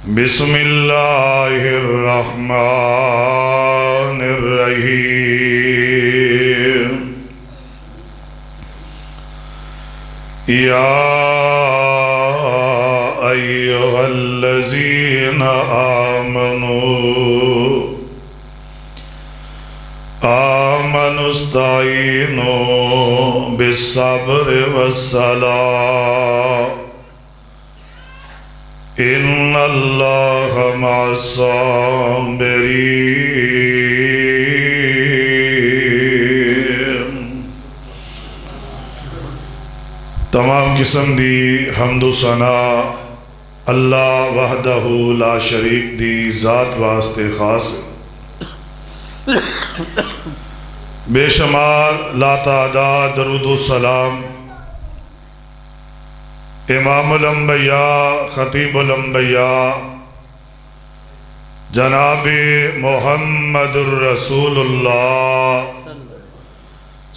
بسم اللہ الرحمن الرحیم یا ایہا الذین آمنوا استعینوا بالصبر والصلاة ان اللہ مع الصابرین۔ تمام قسم دی حمد و ثنا اللہ وحدہ لا شریک دی ذات واسطے خاص، بے شمار لا تعداد درود و سلام امام الانبیاء خطیب الانبیاء جناب محمد الرسول اللہ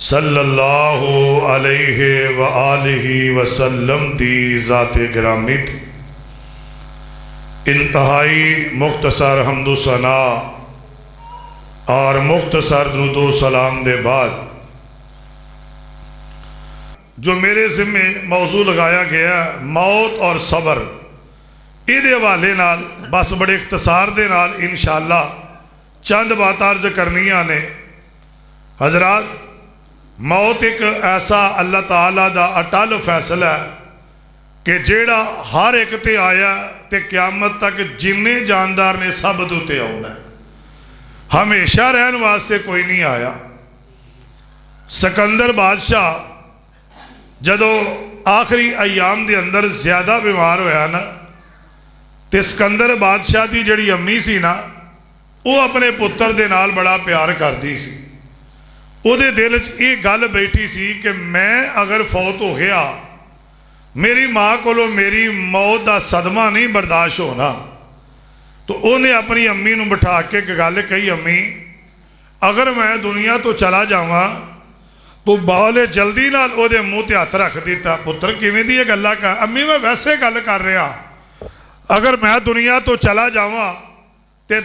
صلی اللہ علیہ وآلہ وسلم دی ذات گرامی تھی۔ انتہائی مختصر حمد و ثنا اور مختصر درود و سلام دے بعد جو میرے ذمے موضوع لگایا گیا موت اور صبر، ایدے حوالے نال بس بڑے اختصار دے نال انشاءاللہ چند بات عرض کرنیاں نے۔ حضرات، موت ایک ایسا اللہ تعالیٰ دا اٹل فیصلہ ہے کہ جیڑا ہر ایک تے آیا تے قیامت تک جننے جاندار نے سب دوتے آنا ہے، ہمیشہ رہن واسطے کوئی نہیں آیا۔ سکندر بادشاہ جدو آخری ایام دے اندر زیادہ بیمار ہویا نا تے سکندر بادشاہ دی جڑی امی سی نا وہ اپنے پتر دے نال بڑا پیار کر دی سی۔ او دے دل چ یہ گل بیٹھی سی کہ میں اگر فوت ہو گیا میری ماں کولو میری موت دا صدمہ نہیں برداشت ہونا، تو انہیں اپنی امی نو بٹھا کے گل کہی، امی اگر میں دنیا تو چلا جاواں تو بال جلدی نال او دے منہ تے ہاتھ رکھ دیتا۔ پتر کیویں دی یہ گلاں کر؟ امی میں ویسے گل کر رہا، اگر میں دنیا تو چلا جاواں تے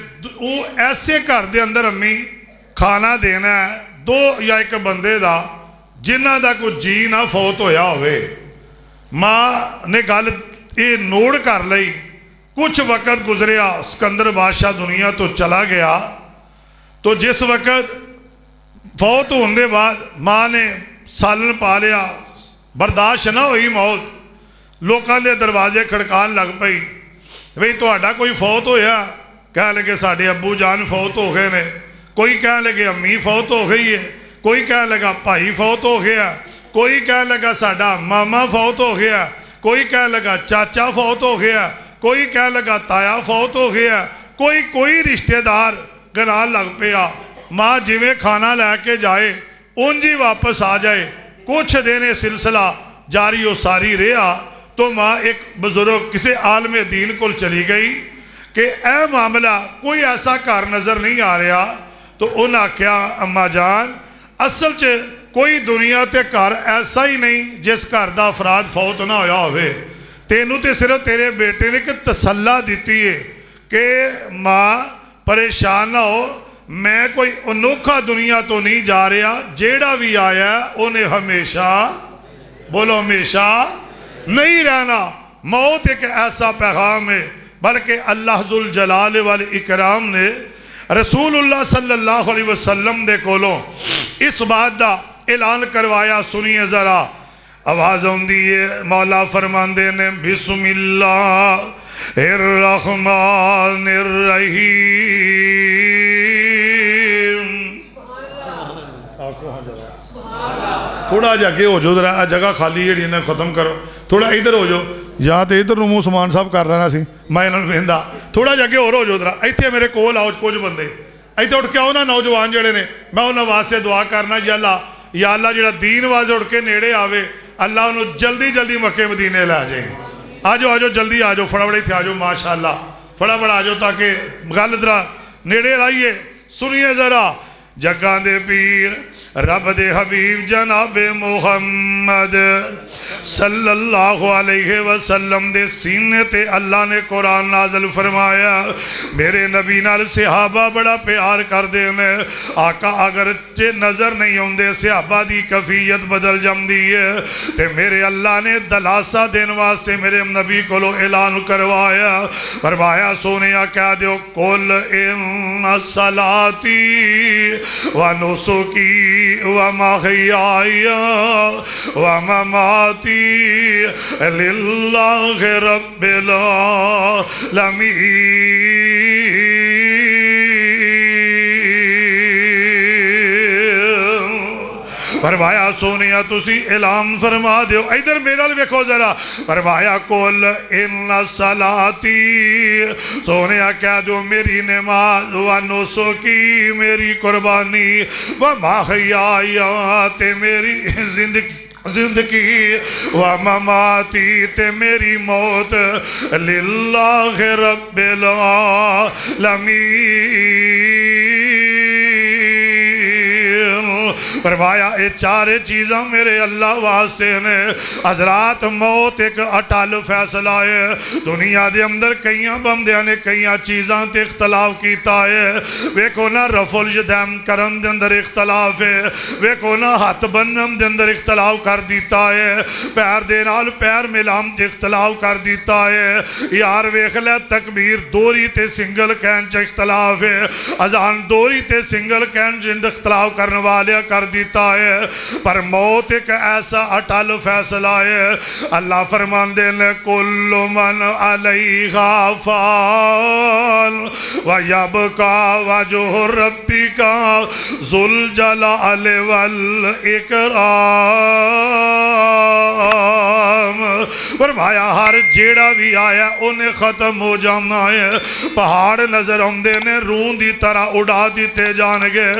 وہ ایسے گھر دے اندر امی کھانا دینا ہے دو یا ایک بندے دا جنہ دا کوئی جی نہ فوت ہویا ہوئے۔ ماں نے گل یہ نوٹ کر لئی۔ کچھ وقت گزریا، سکندر بادشاہ دنیا تو چلا گیا، تو جس وقت فوت ہونے بعد ماں نے سالن پا لیا، برداشت نہ ہوئی موت، لوکاں دے دروازے کھڑکان لگ پئی، بھئی تہاڈا کوئی فوت ہویا؟ کہنے لگے ساڈے ابو جان فوت ہو گئے نے، کوئی کہنے لگے امی فوت ہو گئی ہے، کوئی کہنے لگا بھائی فوت ہو گیا، کوئی کہنے لگا ساڈا ماما فوت ہو گیا، کوئی کہنے لگا چاچا فوت ہو گیا، کوئی کہنے لگا تایا فوت ہو گیا، کوئی رشتہ دار گنان لگ پیا۔ ماں جویں کھانا لے کے جائے انجی واپس آ جائے۔ کچھ دن سلسلہ جاری و ساری رہا تو ماں ایک بزرگ کسی عالم دین کو چلی گئی کہ اے معاملہ کوئی ایسا گھر نظر نہیں آ رہا، تو انہاں کیا اماں جان اصل چ کوئی دنیا تے گھر ایسا ہی نہیں جس گھر دا افراد فوت نہ ہویا ہوئے۔ تینوں تے صرف تیرے بیٹے نے کہ تسلا دیتی ہے کہ ماں پریشان نہ ہو، میں کوئی انوکھا دنیا تو نہیں جا رہا، جیڑا بھی آیا انہیں ہمیشہ بولو ہمیشہ نہیں رہنا۔ موت ایک ایسا پیغام ہے، بلکہ اللہ ذوالجلال والاکرام نے رسول اللہ صلی اللہ علیہ وسلم دے کولوں اس بات دا اعلان کروایا۔ سنیے ذرا، آواز ہوندی ہے، مولا فرماندے نے بسم اللہ الرحمن الرحیم۔ تھوڑا جا کے ہو جو ذرا، جگہ خالی جڑی نے ختم کرو، تھوڑا ادھر ہو جو، یا تے ادھر نمو سمان صاحب کر رہا سی میں انہوں نے بہندہ، تھوڑا جا کے ہو جو ذرا، ایتھے میرے کول آؤ کچھ بندے ایتھے اٹھ کے آؤ نا، نوجوان جڑے نے، میں انہوں واسطے دعا کرنا یا اللہ جڑا دین واسطے اٹھ کے نیڑے آوے، اللہ انہوں جلدی جلدی مکے مدینے لے جائیں۔ آجو جلدی آجو، پھڑا بڑے تھے آجو، ماشاءاللہ پھڑا بڑا آجو تاکہ گل ذرا نیڑے لائیے۔ سنیے ذرا، جگہ دے پیر رب دے حبیب جناب محمد صلی اللہ علیہ وسلم دے سینے تے اللہ نے قرآن نازل فرمایا. میرے نبی نال صحابہ بڑا پیار کر دے میں آقا اگر نظر نہیں ہوندے صحابہ دی کیفیت بدل جاندی ہے تے میرے اللہ نے دلاسا دین واسطے میرے نبی کو اعلان کروایا. فرمایا سونیا کہہ دیو قل ان صلاتی و نسکی و محیای و مماتی للہ رب العالمین. فرمایا سونیا تسی اعلان فرما دیو ادھر میرا ویکھو ذرا. فرمایا قل ان صلاتی سونیا کہہ دو میری نماز و نسکی میری قربانی و محیای تے میری زندگی و مماتی تے میری موت للہ رب العالمین. فرمایا اے چارے چیزاں میرے اللہ واسطے نے. حضرات موت ایک اٹل فیصلہ ہے. دنیا دے اندر کئیاں بندیاں نے کئیاں چیزاں تے اختلاف کیتا ہے. ویکھو نا رفع الیدین کرن دے اندر اختلاف ہے. ویکھو نا ہاتھ بنن دے اندر اختلاف کر دیتا ہے. پیر دے نال پیر ملام تے اختلاف کر دیتا ہے. یار ویکھ لے تکبیر دوری تے سنگل کہن چ اختلاف ہے. اذان دوری تے سنگل کہن چ اختلاف کرنے والے کر دیتا ہے. پر موت ایک ایسا اٹل فیصلہ ہے. اللہ فرماندے نے کل من علیہا فان ویبقا وجہ ربک ذو الجلال والاکرام. فرمایا ہر جیڑا بھی آیا انہیں ختم ہو جانا ہے. پہاڑ نظر آندے نے روح دی طرح اڑا دیتے جان گے.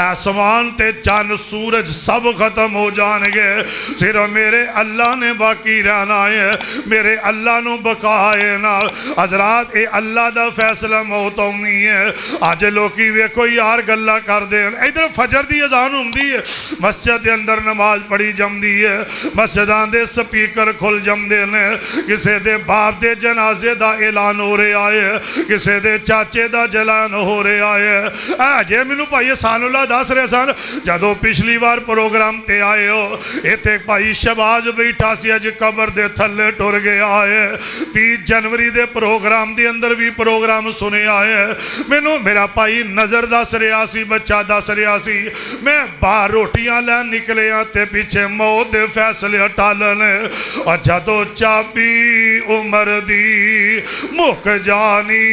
آسمان تے چاند سورج سب ختم ہو جان گے. صرف میرے اللہ نے باقی رہنا ہے. میرے اللہ نو بقائے نا. حضرات اے اللہ دا فیصلہ موت ہونی ہے. آج لوکی ویکھو یار گلہ کر دے. ادھر فجر دی اذان ہوندی ہے مسجد دے اندر نماز پڑھی جمدی ہے. مسجداں دے سپیکر کھل جمدے نے. کسے دے باپ دے جنازے دا اعلان ہو رہے آئے. کسے دے چاچے دا جلان ہو رہے آئے. جے مینوں بھائی سان اللہ دس رہے سن جدو پچھلی بار پروگرام تے آئے ہو ایتے بھائی شہباز بیٹھا سی اج قبر دے تھلے ٹر گیا ہے. 30 جنوری دے پروگرام دے اندر بھی پروگرام سنے آئے. مینوں میرا بھائی نظر دس رہا سی بچہ دس رہا سی میں باہر روٹیاں لین نکلے ہاں تے پیچھے موت دے فیصلے ٹالنے. اور جدو چابی عمر دی مک جانی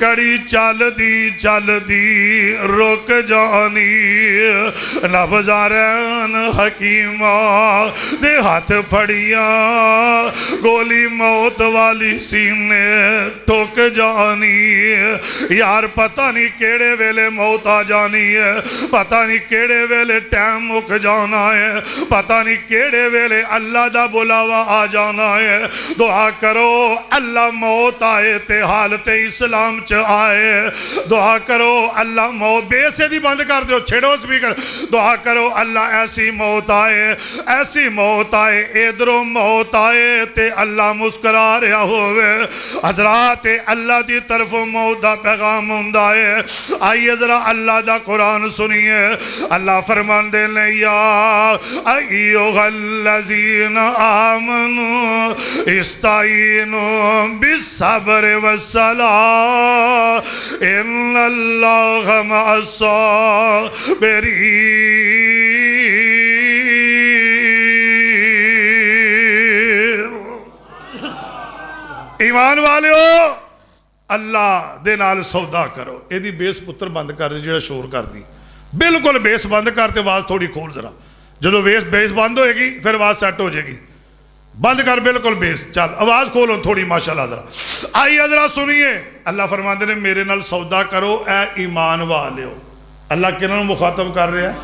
کڑی چل دی رک جانی. نبزارین حکیمہ دے ہاتھ پھڑیاں گولی موت والی سینے ٹھوک جانی. یار پتہ نہیں کیڑے ویلے موت آ جانی ہے. پتہ نہیں کیڑے ویلے ٹائم مک جانا ہے. پتہ نہیں کیڑے ویلے اللہ دا بلاوا آ جانا ہے. دعا کرو اللہ موت آئے تے حالت اسلام چ آئے. دعا کرو اللہ موت بے سے دی بند کر دیو چھڑو سپیکر. دعا کرو اللہ ایسی موت آئے ایسی موت آئے ادھروں موت آئے تے اللہ مسکرا رہا ہوئے. حضرات اللہ دی طرف موت دا پیغام ہوندا ہے. آئیے ذرا اللہ دا قرآن سنیے. اللہ فرمان دے لے یا ایھا الذین آمنوا استعینوا بالصبر والصلاۃ ان اللہ مع الصابرین. ایمان والے ہو اللہ دے نال سودا کرو. یہ دی بیس پتر بند کر دے جڑا شور کر دی. بالکل بیس بند کرتے آواز تھوڑی کھول ذرا. جدو بیس بند ہوئے گی پھر آواز سیٹ ہو جائے گی. بند کر بالکل بیس. چل آواز کھولو تھوڑی ماشاءاللہ ذرا. آئیے ذرا سنیے. اللہ فرماندے نے میرے نال سودا کرو اے ایمان والے ہو. اللہ کنہاں نو مخاطب کر رہا ہے؟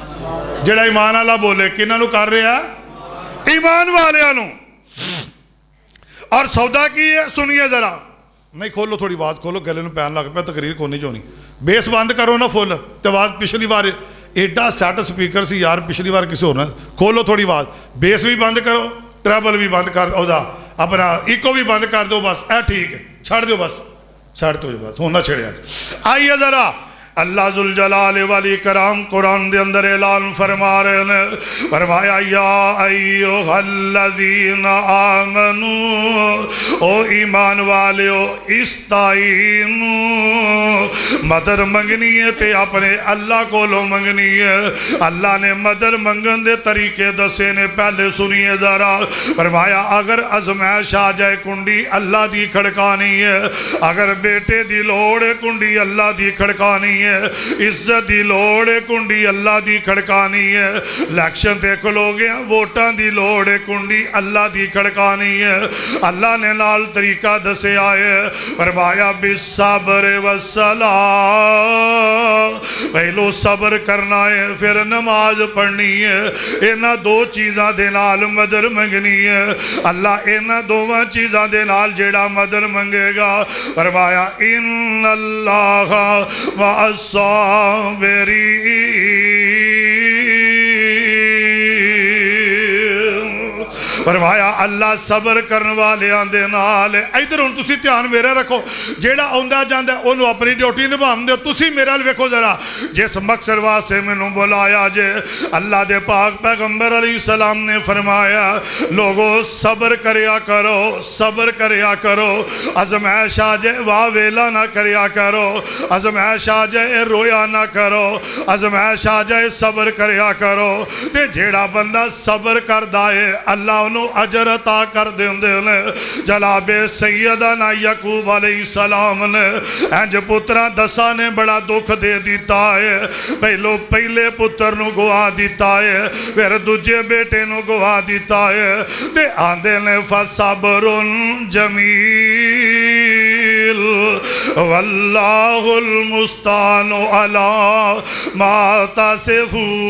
جڑا ایمان والا بولے کنہاں نو کر رہا ہے؟ ایمان والیاں نو. اور سودا کی ہے سنیے ذرا. نہیں کھولو تھوڑی آواز کھولو گلے میں پین لگ پیا تقریر کونی جو نہیں بیس بند کرو نا فل تو آواز پچھلی بار ایڈا سیٹ سپیکر سی یار پچھلی بار کسی اور کھولو تھوڑی آواز بیس بھی بند کرو ٹریبل بھی بند کر دو اپنا ایکو بھی بند کر دو بس اے ٹھیک ہے چھڑ دو بس چھڑ دو بس ہونا چھڑیا آئیے ذرا اللہ ذوالجلال والاکرام قرآن دے اندر اعلان فرما رہے ہیں فرمایا یا ایھا الذین آمنو او ایمان والیو استعینو مدد منگنی ہے تے اپنے اللہ کو لو منگنی ہے اللہ نے مدد منگن دے طریقے دسے نے پہلے سنیے ذرا فرمایا اگر ازمائش آ جائے کنڈی اللہ دی کھڑکانی ہے اگر بیٹے دی لوڑ کنڈی اللہ دی کھڑکانی ہے عزت دی لوڑ کنڈی اللہ دی کھڑکانی ہے الیکشن تے کھلو گیا ووٹاں دی لوڑ کنڈی اللہ دی کھڑکانی ہے اللہ نے نال طریقہ دسے آئے فرمایا بالصبر والصلاۃ پہلو صبر کرنا ہے پھر نماز پڑھنی ہے اینا دو چیزاں دے نال مدد منگنی ہے اللہ اینا دوواں چیزاں دے نال جیڑا مدد منگے گا فرمایا ان اللہ فرمایا اللہ صبر کرنے والے آندے نال ادھر ہن تسی دھیان میرے رکھو جیڑا آندا جاندا اونوں اپنی ڈیوٹی نبھاون دیو تسی میرے ال ویکھو ذرا جس مقصد واسطے مینوں بلایا جے اللہ دے پاک پیغمبر علیہ السلام نے فرمایا لوگو صبر کریا کرو ازمائش آ جائے واہ ویلا نہ کریا کرو ازمائش آ جائے رویا نہ کرو ازمائش آ جائے صبر کریا کرو تے جیڑا بندہ صبر کردا ہے اللہ اجر عطا کر دیندے نے جناب سیدنا یعقوب علیہ السلام نے انج پترا دسا نے بڑا دکھ دے دیتا ہے پہلے پتر نو گوا دیتا ہے پھر دوجے بیٹے نو گوا دیتا ہے تے آندے نے فصبر جمیل واللہ المستعان علی ما تصفون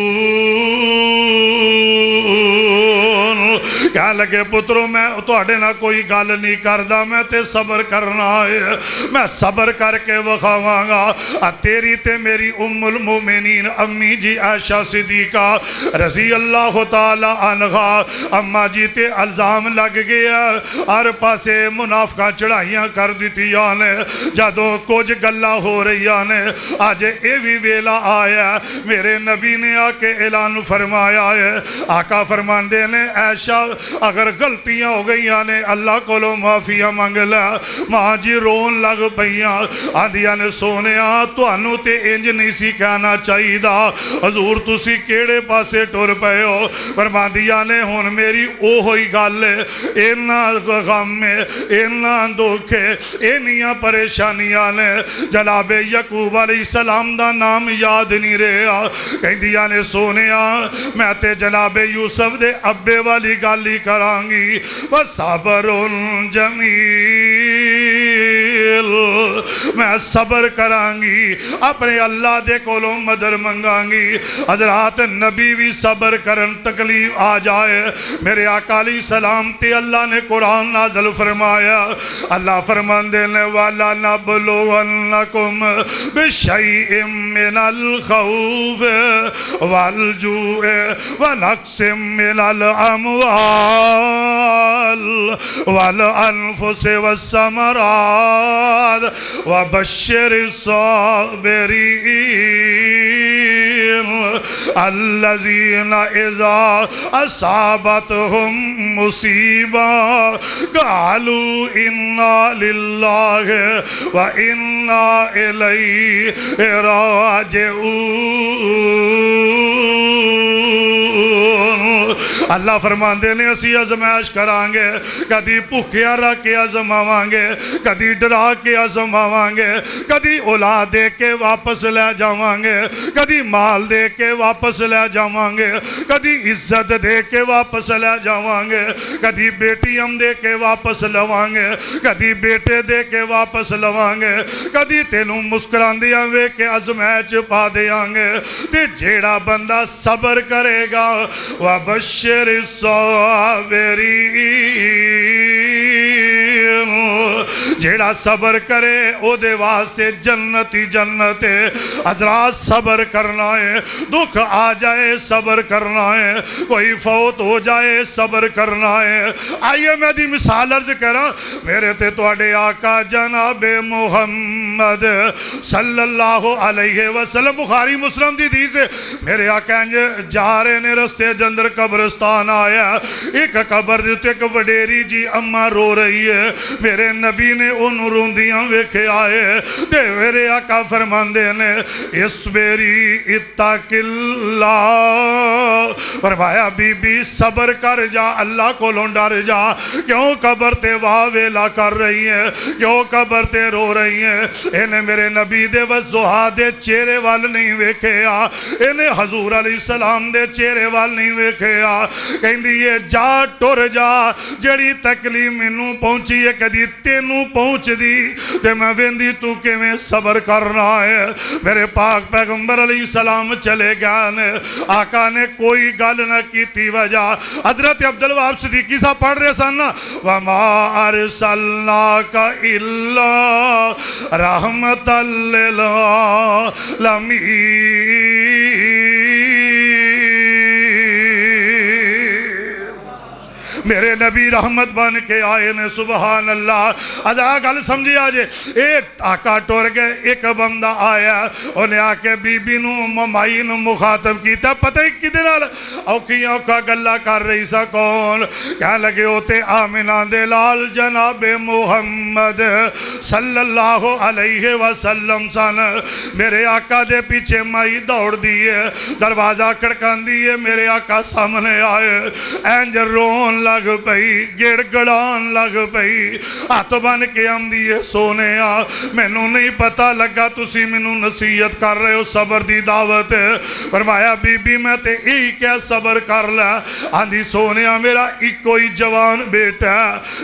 کہنے لگے پتروں میں توڑے نہ کوئی گال نہیں کردہ میں تے صبر کرنا ہے میں صبر کر کے وکھاواں گا تیری تے میری ام المومنین امی جی عائشہ صدیقہ رضی اللہ تعالی عنہ اما جی تے الزام لگ گیا ہر پاسے منافقہ چڑھائیاں کر دیتی آنے جادوں کچھ گلہ ہو رہی آنے آج اے بھی ویلا آیا میرے نبی نے آکے اعلان فرمایا ہے آقا فرمان دینے عائشہ اگر غلطیاں ہو گئی نے اللہ کو لو معافیہ مانگلا ماں جی رون لگ پئیاں آدھیاں نے سونے تو انو تے انج نہیں سی کہنا چاہی دا حضور تسی کیڑے پاسے ٹور پئے ہو فرماندیاں نے ہون میری او ہوئی گالے اینا غم میں اینا دکھے اینیاں پریشانیاں نے جناب یعقوب علیہ السلام دا نام یاد نہیں رہا کہیں دیا نے سونے میں تے جناب یوسف دے ابے والی گالی کرانگی وَصَبْرٌ جَمِيلٌ میں صبر کرانگی اپنے اللہ دے کولوں مدر منگانگی حضرات نبی بھی صبر کرن تکلیف آ جائے میرے آقا علیہ السلام تے اللہ نے قرآن نازل فرمایا اللہ فرمان دینے والا نبلونکم بشیء من الخوف والجوع ونقص من الاموال والانفس والثمرات وبشر الصابرين الذين إذا أصابتهم مصيبة قالوا إنا لله وإنا إليه راجعون اللہ فرمان دینے اسی ازمائش کرانگے کدی بھوکیا رکھ کے ازماوانگے کدی ڈرا کے ازماوانگے کدی اولاد دے کے واپس لے جاوانگے کدی مال دے کے واپس لے جاوانگے کدی عزت دے کے واپس لے جاوانگے کدی بیٹی ہم دے کے واپس لوانگے کدی بیٹے دے کے واپس لوانگے کدی تینوں مسکران دیاں وے کے ازمائش پا دیاں گے تے جیڑا بندہ صبر کرے گا وَبَشِّرِ الصَّابِرِينَ جیڑا صبر کرے او دے واسطے جنت ہی جنت ہے حضرات صبر کرنا ہے دکھ آ جائے صبر کرنا ہے کوئی فوت ہو جائے صبر کرنا ہے آئیے میں دی مثال عرض کرا میرے تے تواڈے آقا جناب محمد صلی اللہ علیہ وسلم بخاری مسلم دی حدیث ہے میرے آقا جا رہے نے رستے دے اندر قبرستان آیا ایک قبر دیتے ایک وڈیری جی اماں رو رہی ہے میرے نبی نے انہوں روندیاں ویکھے آئے دے میرے آقا فرماندے نے اس بیری اتق اللہ فرمایا بی بی صبر کر جا اللہ کو ڈر جا کیوں قبر تے واہ ویلا کر رہی ہے کیوں قبر تے رو رہی ہے انہیں میرے نبی دے وضحا دے چہرے وال نہیں ویکھے آ انہیں حضور علیہ السلام دے چہرے وال نہیں ویکھے آ کہیں یہ جا ٹر جا جڑی تکلیف مینوں پہنچی ہے کدی تینوں پہنچ دی تے میں ویندی تو کہ میں صبر کرنا ہے میرے پاک پیغمبر علیہ السلام چلے گیا نے آقا نے کوئی گل نہ کی تھی وجہ حضرت عبدالوہاب صدیقی صاحب پڑھ رہے سن وَمَا أَرْسَلْنَاكَ إِلَّا رَحْمَةً لِّلْعَالَمِينَ میرے نبی رحمت بن کے آئے نے سبحان اللہ ادا گل سمجھے آجے ایک آقا ٹور گئے ایک بندہ آیا انہیں آکے بی بی نو ممائی نو مخاطب کیتا پتہ ہی کدے نال اوکھیاں کا گلہ کر رہی سا کون کہاں لگے ہوتے آمینہ دے لال جناب محمد صلی اللہ علیہ وسلم سن میرے آقا دے پیچھے مائی دوڑ دیئے دروازہ کھڑکان دیئے میرے آقا سامنے آئے اینج رون لگ پئی گڑ گڑان لگ پئی ہاتھ بن کے ہم دیئے سونے آ مینوں نہیں پتہ لگا تسی مینوں نصیحت کر رہے ہو صبر دی دعوت فرمایا بی بی میں تے ہی کیا صبر کر لے آندھی سونے آ میرا ایک کوئی جوان بیٹا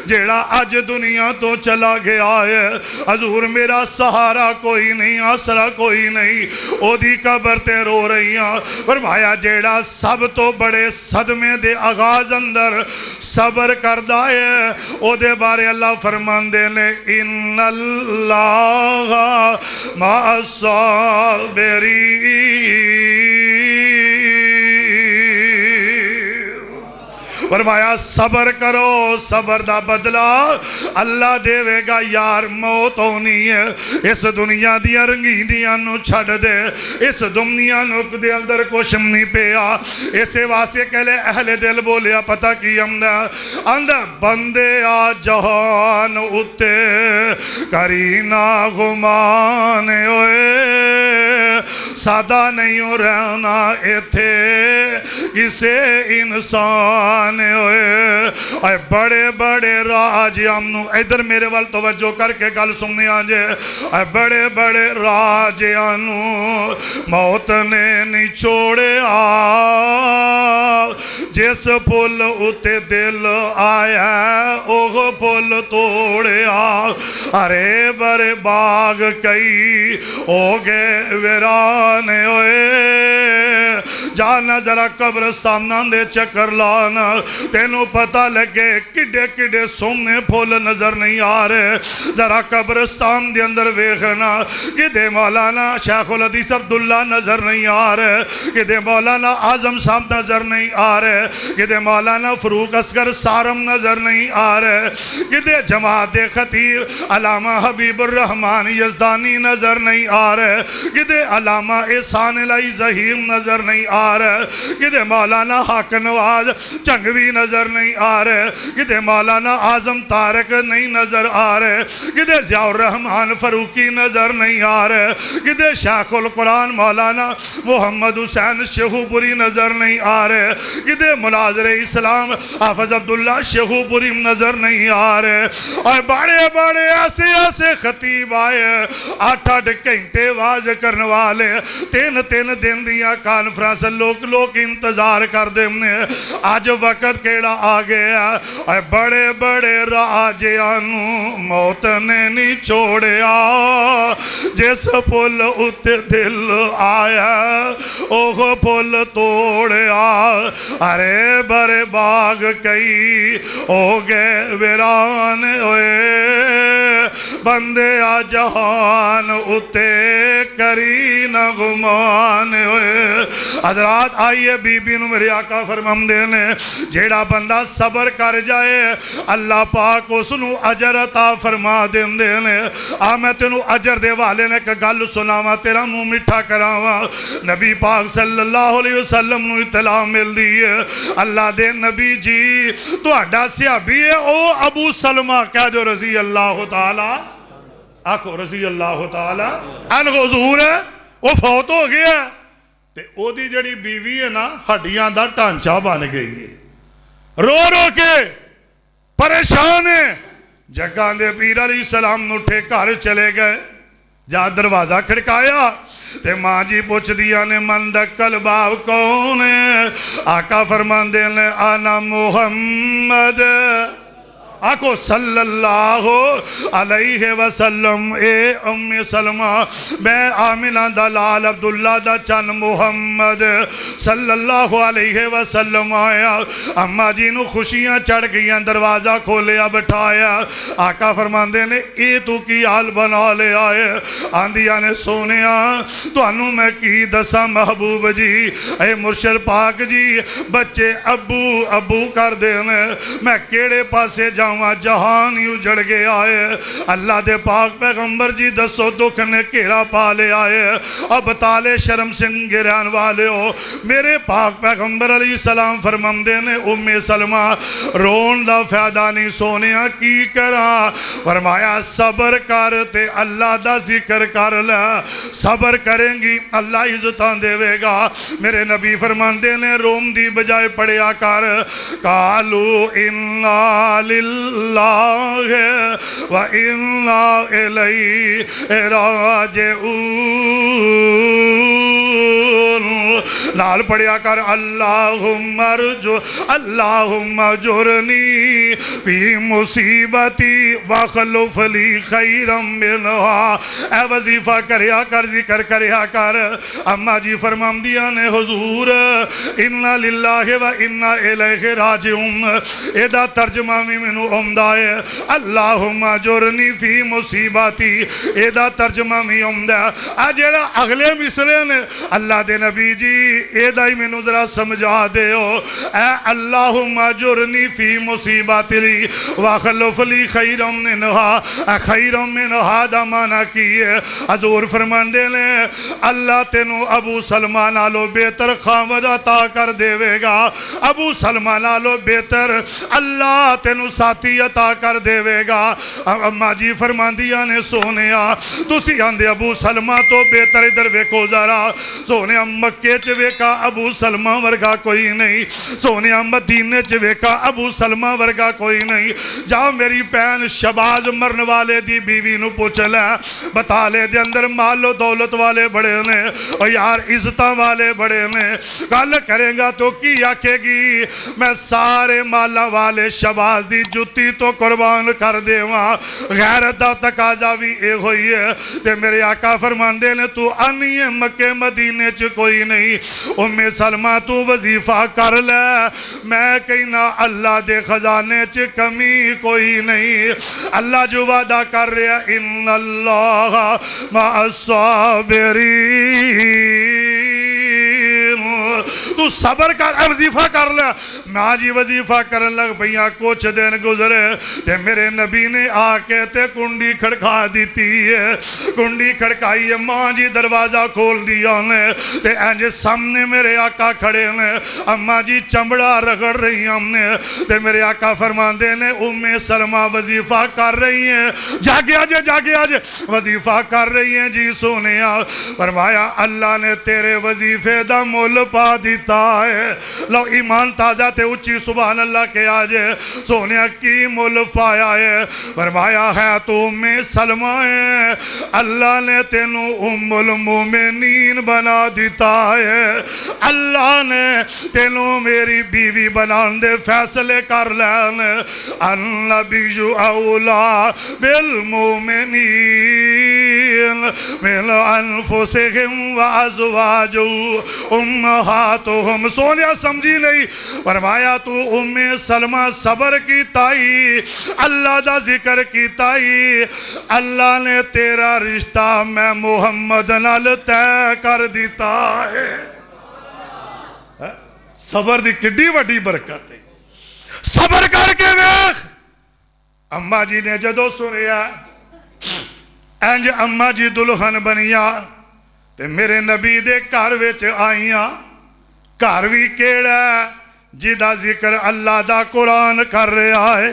جیڑا آج دنیا تو چلا گیا ہے حضور میرا سہارا کوئی نہیں آسرا کوئی نہیں او دی قبر تے رو رہی ہیں فرمایا جیڑا سب تو بڑے صدمے دے آغاز اندر صبر کردہ ہے او دے بارے اللہ فرمان دے نے ان اللہ مع الصابرین فرمایا صبر کرو صبر دا بدلہ اللہ دے گا یار موت ہونی ہے اس دنیا دیا رنگینیاں نو چھڑ دے اس دنیا نو دے اندر کوشم نہیں پیا اسے واسے کہلے اہل دل بولیا پتہ کی اندر بندے آ جہان اتے کرینا گمانے ہوئے سادہ نہیں ہو رہنا ایتھے کسے انسان ہوئے اے بڑے بڑے راج امنو ادھر میرے وال توجہ کر کے گل سننے آجے اے بڑے بڑے راج انو موت نے نہیں چھوڑے جس پھول اتے دل آیا اوہ پھول توڑے ارے برے باغ کئی اوگے ویرانے ہوئے جانا ذرا قبرستان دے چکر لانا تینوں پتہ لگے کڈے کڈے سونے پھول نظر نہیں آ رہے ذرا قبرستان دے اندر ویخنا کدے مولانا شیخ الحدیث عبداللہ نظر نہیں آ رہے کدے مولانا اعظم صاحب نظر نہیں آ رہے کدے مولانا فروق اصغر سارم نظر نہیں آ رہے کدے جماعت خطیب علامہ حبیب الرحمن یزدانی نظر نہیں آ رہے کدے علامہ احسان الہی ظہیم نظر نہیں آ رہے کدے مولانا حق نواز چنگوی نظر نہیں آ رہے کدے مولانا اعظم طارق نہیں نظر آ رہے کدے ضیاء الرحمن فروقی نظر نہیں آ رہے کدے شیخ القرآن مولانا محمد حسین شیخو پوری نظر نہیں آ رہے کدے مناظر اسلام حافظ عبداللہ شیخو پوری نظر نہیں آ رہے اور بڑے بڑے ایسے ایسے خطیب آئے 8-8 گھنٹے واز کرنے والے 3 دن دیا کانفرنس لوگ انتظار کر دے اج وقت کیڑا آ گیا اے بڑے بڑے راجیاں موت نے نہیں چھوڑیا جس پل اتے دل آیا اوہ پل توڑیا ارے برے باغ کئی ہو گئے ویران ہوئے بندے آ جہان اتے کری نہ گمان ہوئے حضرات آئیے بی بی نو میرے آقا فرماندے نے جیڑا بندہ صبر کر جائے اللہ پاک اس نو اجر عطا فرما دیندے نے میں تینو اجر دے والے نے کہ گل سناواں تیرا منہ میٹھا کراواں نبی پاک صلی اللہ علیہ وسلم نو اطلاع مل دی ہے اللہ دے نبی جی تہاڈا صحابی ہے او ابو سلمہ کہہ جو رضی اللہ تعالی آکو رضی اللہ تعالی عنہ حضور ہے وہ فوت ہو گیا ہے تے او دی جڑی بیوی ہے نا ہڈیاں دا ٹانچہ بن گئی ہے رو رو کے پریشان ہے جگہ دے پیر علیہ السلام نٹھے گھر چلے گئے جا دروازہ کھڑکایا تے ماں جی پوچھ دیا نے من دکل باب کون ہے آقا فرمان دے نے آنا محمد آکو صلی اللہ علیہ وسلم اے ام سلمہ میں آمنہ دلال عبداللہ دا چن محمد صلی اللہ علیہ وسلم آیا اماں جی نو خوشیاں چڑھ گئیاں دروازہ کھولیا بٹھایا آقا فرماندے نے اے تو کی حال بنا لے آئے آندیا نے سونیا تو انو میں کی دسا محبوب جی اے مرشد پاک جی بچے ابو ابو کر دینے میں کیڑے پاسے جاؤں جہان یوں جڑ گئے آئے اللہ دے پاک پیغمبر جی دسو دکھ نے کیرا پالے آئے اب تالے شرم سنگ گران والے ہو میرے پاک پیغمبر علیہ السلام فرماندے نے ام سلمہ رون دا فیدہ نہیں سونیا کی کرا فرمایا صبر کرتے اللہ دا ذکر کر لے صبر کریں گی اللہ عزتان دے گا میرے نبی فرماندے نے روم دی بجائے پڑھیا کر قالو انا للہ وَإِنَّا إِلَيْهِ راجعون نال پڑھیا کر اللہم اجرنی فی مصیبتی وخلف لی خیرم منہا اے وظیفہ کریا کر ذکر کریا کر اماں جی فرمام دیا نے حضور انا للہ و انا الیہ راجعون ایدہ ترجمہ میں منو عمدہ ہے اللہم اجرنی فی مصیبتی ایدہ ترجمہ میں عمدہ اجیڑا اگلے مصرے نے اللہ دے نبی جی ایدہ ہی میں ذرا سمجھا دے ہو اے اللہم اجرنی فی مصیبت لی وخلف لی خیرم منہا دا مانا کیے حضور فرمان دے لے اللہ تینو ابو سلمہ نالو بہتر خامد عطا کر دے گا ابو سلمہ نالو بہتر اللہ تینو ساتھی عطا کر دے گا اماں جی فرمان دیا نے سونیا تسی آندے ابو سلمہ تو بہتر ادھر ویکو ذرا سونیا مکے چویکا ابو سلمہ ورگا کوئی نہیں سونیا مدینے چویکا ابو سلمہ ورگا کوئی نہیں جاؤ میری پین شباز مرن والے دی بیوی نو پوچھ لے بتا لے دے اندر مال و دولت والے بڑے نے اور یار عزتہ والے بڑے نے گل کریں گا تو کی آکھے گی میں سارے مالا والے شباز دی جتی تو قربان کر دے وہاں غیرت دا تقاضا بھی اے ہوئی ہے تے میرے آقا فرمان دے نے تو آنی ہے مکے مدینے چ کوئی نہیں ام سلمہ تو وظیفہ کر لے میں کہنا اللہ دے خزانے چ کمی کوئی نہیں اللہ جو وعدہ کر رہا ان اللہ مع الصابرین تو صبر کر وظیفہ کر لے ماں جی وظیفہ کرن لگ بھئیاں کچھ دن گزرے تے میرے نبی نے آکے تے کنڈی کھڑکا دیتی ہے کنڈی کھڑکائی ہے ماں جی دروازہ کھول دیا نے تے اینجے سامنے میرے آقا کھڑے نے اماں جی چمڑا رگڑ رہی ہم نے تے میرے آقا فرمان دے نے ام سلمہ وظیفہ کر رہی ہیں جاگے آجے وظیفہ کر رہی ہیں جی سونیا فرمایا اللہ نے تیرے وظیفے دا مول پا دیتا دیتا ہے لو ایمان تازہ تے اچھی سبحان اللہ کے آجے سونے کی مل پایا ہے فرمایا ہے تو ام سلمہ ہے اللہ نے تینو ام المومنین بنا دیتا ہے اللہ نے تینو میری بیوی بنان دے فیصلے کر لین النبی اولا بالمومنین من انفسهم وازواج امہاتهم سونیا سمجھی نہیں فرمایا تو ام سلمہ صبر کی تائی اللہ دا ذکر کی تائی اللہ نے تیرا رشتہ میں محمد نال طے کر دیتا ہے صبر دی کڈی وڈی برکت ہے صبر کر کے ویکھ اماں جی نے جدو سنیا انج اماں جی دلہن بنیا تے میرے نبی دے گھر وچ آئیاں گھر وی کیڑا جدا ذکر اللہ دا قرآن کر رہا ہے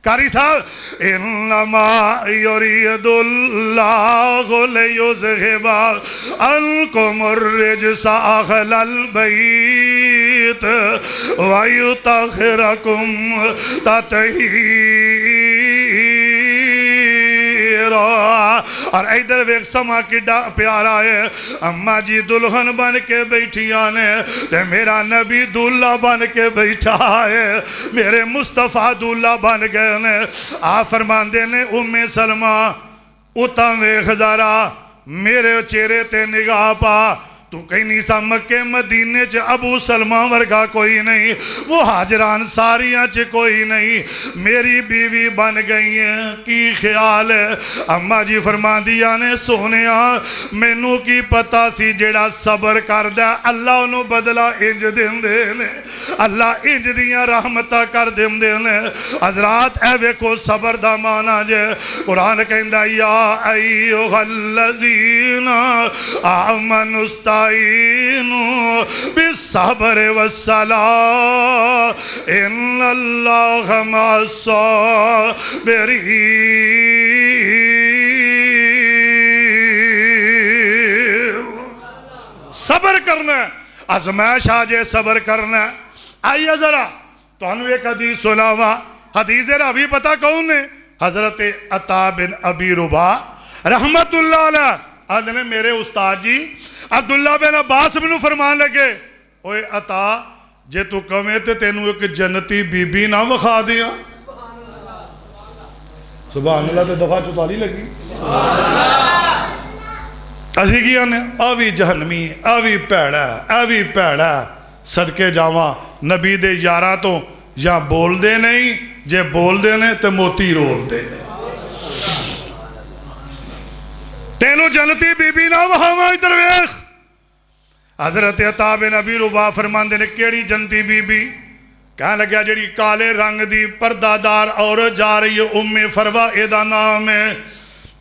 قاری صاحب انما یرید اللہ لیذہب عنکم الرجس اہل البیت ویطہرکم تطہیرا اور ایدر ویک سما کی پیارا ہے اماں جی دلہن بن کے بیٹھیاں نے تے میرا نبی دولہ بن کے بیٹھا ہے میرے مصطفیٰ دولہ بن گئے نے آپ فرمان دے نے ام سلمہ اتا ویکھ ذرا میرے چہرے تے نگاہ پا تو کہیں نہیں سا مکہ مدینے چے ابو سلمہ ورگا کوئی نہیں وہ حاجران ساریاں چے کوئی نہیں میری بیوی بن گئی ہیں کی خیال ہے اماں جی فرما دیا نے سونیا مینوں کی پتا سی جیڑا صبر کر دے اللہ انہوں بدلا انج دن دے نے اللہ انج دیاں رحمتہ کر دن دے نے حضرات اے ویکھو صبر دا مانا جے قرآن کہندہ یا ایوہ الذین آمنوا استعینوا بالصبر والصلاة ان اللہ مع الصابرین صبر کرنا ہے ازمائش آجے صبر کرنا ہے آئیے ذرا تو انہوں ایک حدیث سناوا حدیث راوی پتا کون نے حضرت عطا بن ابی ربا رحمت اللہ علیہ آدھنے میرے استاد جی عبداللہ بن عباس بنو فرمان لگے اوے عطا جے تو کمے تے تینوں ایک جنتی بی بی نہ وخا دیا سبحان اللہ تے دفعہ 44 لگی اسی کیا نے آوی جہنمی آوی پیڑا صدقے جاواں نبی دے یارہ تو یا بول دے نہیں جے بول دے نے تے موتی رول دے تینوں جنتی بی بی نہ وہاں ادھر ویخ حضرت عطا بن ابی ربا فرمان دے نے کیڑی جنتی بی بی کہنے لگیا جڑی کالے رنگ دی پردادار اور جا رہی ام فروا ایدہ نام ہے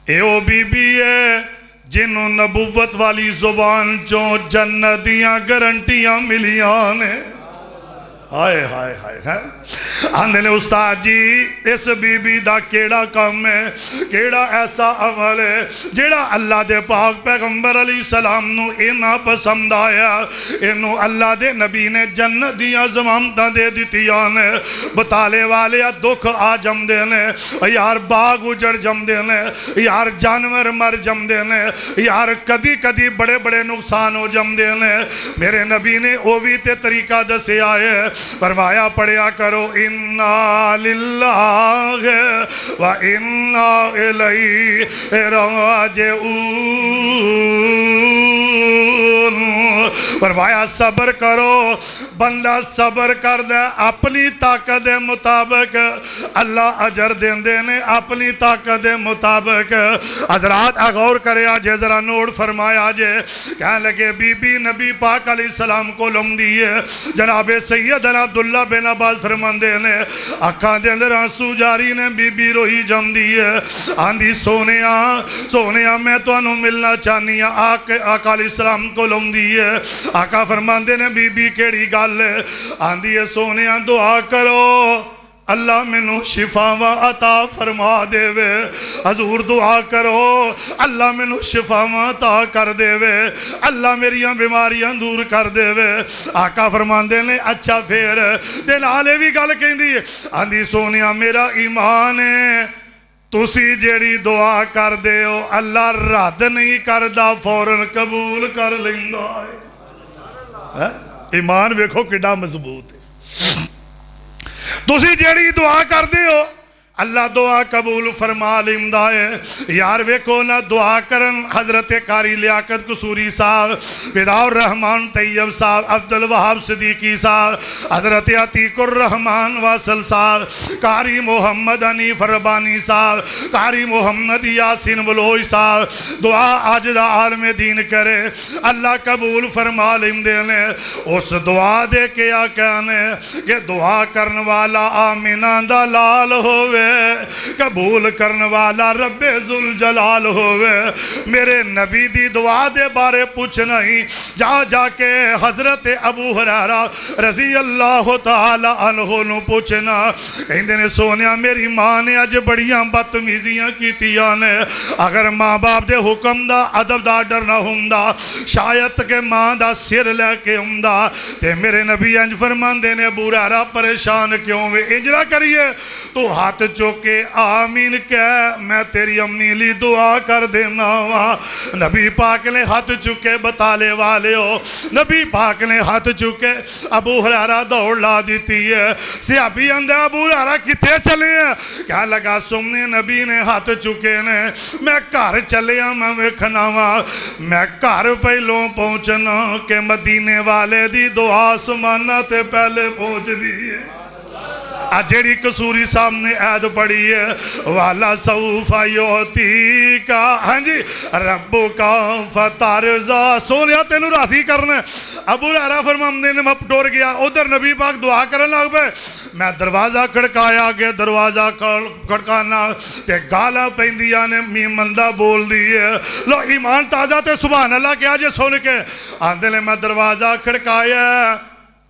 اے او بی بی ہے جنہوں نبوت والی زبان چوں جنتیاں گرنٹیاں ملیاں نے ہائے ہائے ہائے ہائے آندھے نے استاد جی اس بی بی دا کیڑا کم ہے کیڑا ایسا عمل ہے جیڑا اللہ دے پاک پیغمبر علیہ السلام نو اینا پسند آیا انہوں اللہ دے نبی نے جنت دیا زمانتہ دے دیتیاں نے بطالے والے دکھ آ جم دینے یار باغ اجڑ جم دینے یار جانور مر جم دینے یار کدی کدی بڑے بڑے نقصان ہو جم دینے میرے نبی نے اووی تے طریقہ دسے آئے فرمایا پڑھیا کرو اِنَّا لِلَّهِ وَإِنَّا إِلَيْهِ رَاجِعُونَ فرمایا صبر کرو بندہ صبر کر دے اپنی طاقت دے مطابق اللہ اجر دین دینے اپنی طاقت دے مطابق حضرات غور کرے آجے ذرا نوٹ فرمایا آجے کہنے لگے بی بی نبی پاک علیہ السلام کو لم دیئے جناب سیدنا عبداللہ بن عباس فرمان دینے اکھاں دے اندر آنسو جاری نے بی بی روئی جم دیئے آندھی سونیا میں تو انہوں ملنا چاہنی آقا علیہ السلام کو لم دیئے آقا فرمان دینے بی بی کیڑی گال ہے آندھی سونیا دعا کرو اللہ مینوں شفاواں عطا فرما دے وے حضور دعا کرو اللہ مینوں شفاواں عطا کر دے وے اللہ میریاں بیماریاں دور کر دے وے آقا فرماندے نے اچھا پھر تے نالے بھی گل کہندی آندی سونیا میرا ایمان ہے تسی جیڑی دعا کر دے ہو اللہ رد نہیں کردا فوراً قبول کر لیندا ہے ایمان ویکھو کڈا مضبوط ہے تسی جیڑی دعا کر دے ہو اللہ دعا قبول فرما لیندا ہے یار ویکھو نا دعا کرن حضرت قاری لیاقت قصوری صاحب فدا الرحمان طیب صاحب عبدالوہاب صدیقی صاحب حضرت عتیق الرحمان واصل صاحب قاری محمد حنیف ربانی صاحب قاری محمد یاسین بلوچ صاحب دعا آج دا عالم دین کرے اللہ قبول فرما لیندے نے اس دعا دے کے کہنے کہ دعا کرن والا آمینہ دا لال ہوئے قبول کرنے والا رب ذوالجلال ہوئے میرے نبی دی دعا دے بارے پوچھ نہیں جا کے حضرت ابو ہریرہ رضی اللہ تعالی عنہ نو پوچھنا کہندے نے سونیا میری ماں نے اج بڑیاں بدتمیزیاں کیتیاں نے اگر ماں باپ دے حکم دا ادب دا ڈر نہ ہوندا شاید کہ ماں دا سر لے کے ہوندا تے میرے نبی انج فرماندے نے ابو ہریرہ پریشان کیوں وے اجرا کریے تو ہاتھ چوکے آمین کہہ میں تیری امی لی دعا کر دینا وا نبی پاک نے ہاتھ چکے بتالے والے ہو نبی پاک نے ہاتھ چکے ابو ہریرہ دوڑ لا دیتی ہے صحابی اندے ابو ہریرہ کتے چلے ہیں کیا لگا سمنے نبی نے ہاتھ چکے نے میں گھر چلے ہاں میں ویکھنا وا میں گھر پہلوں پہنچنا کہ مدینے والے دی دعا سمانا تے پہلے پہنچ دی ہے جیڑی قصوری سامنے عید پڑی ہے والا سوف یوتی کا ہاں جی ربو کا فترضا سونیا تینوں راضی کرنا ابو ہریرہ فرماندے نے میں ٹور گیا ادھر نبی پاک دعا کرنے لگ پے میں دروازہ کھڑکایا کہ دروازہ کھڑکانا تے گالا پیندیاں نے می مندہ بول دیئے لو ایمان تازہ تے سبحان اللہ کیا جے سن کے آندے لے میں دروازہ کھڑکایا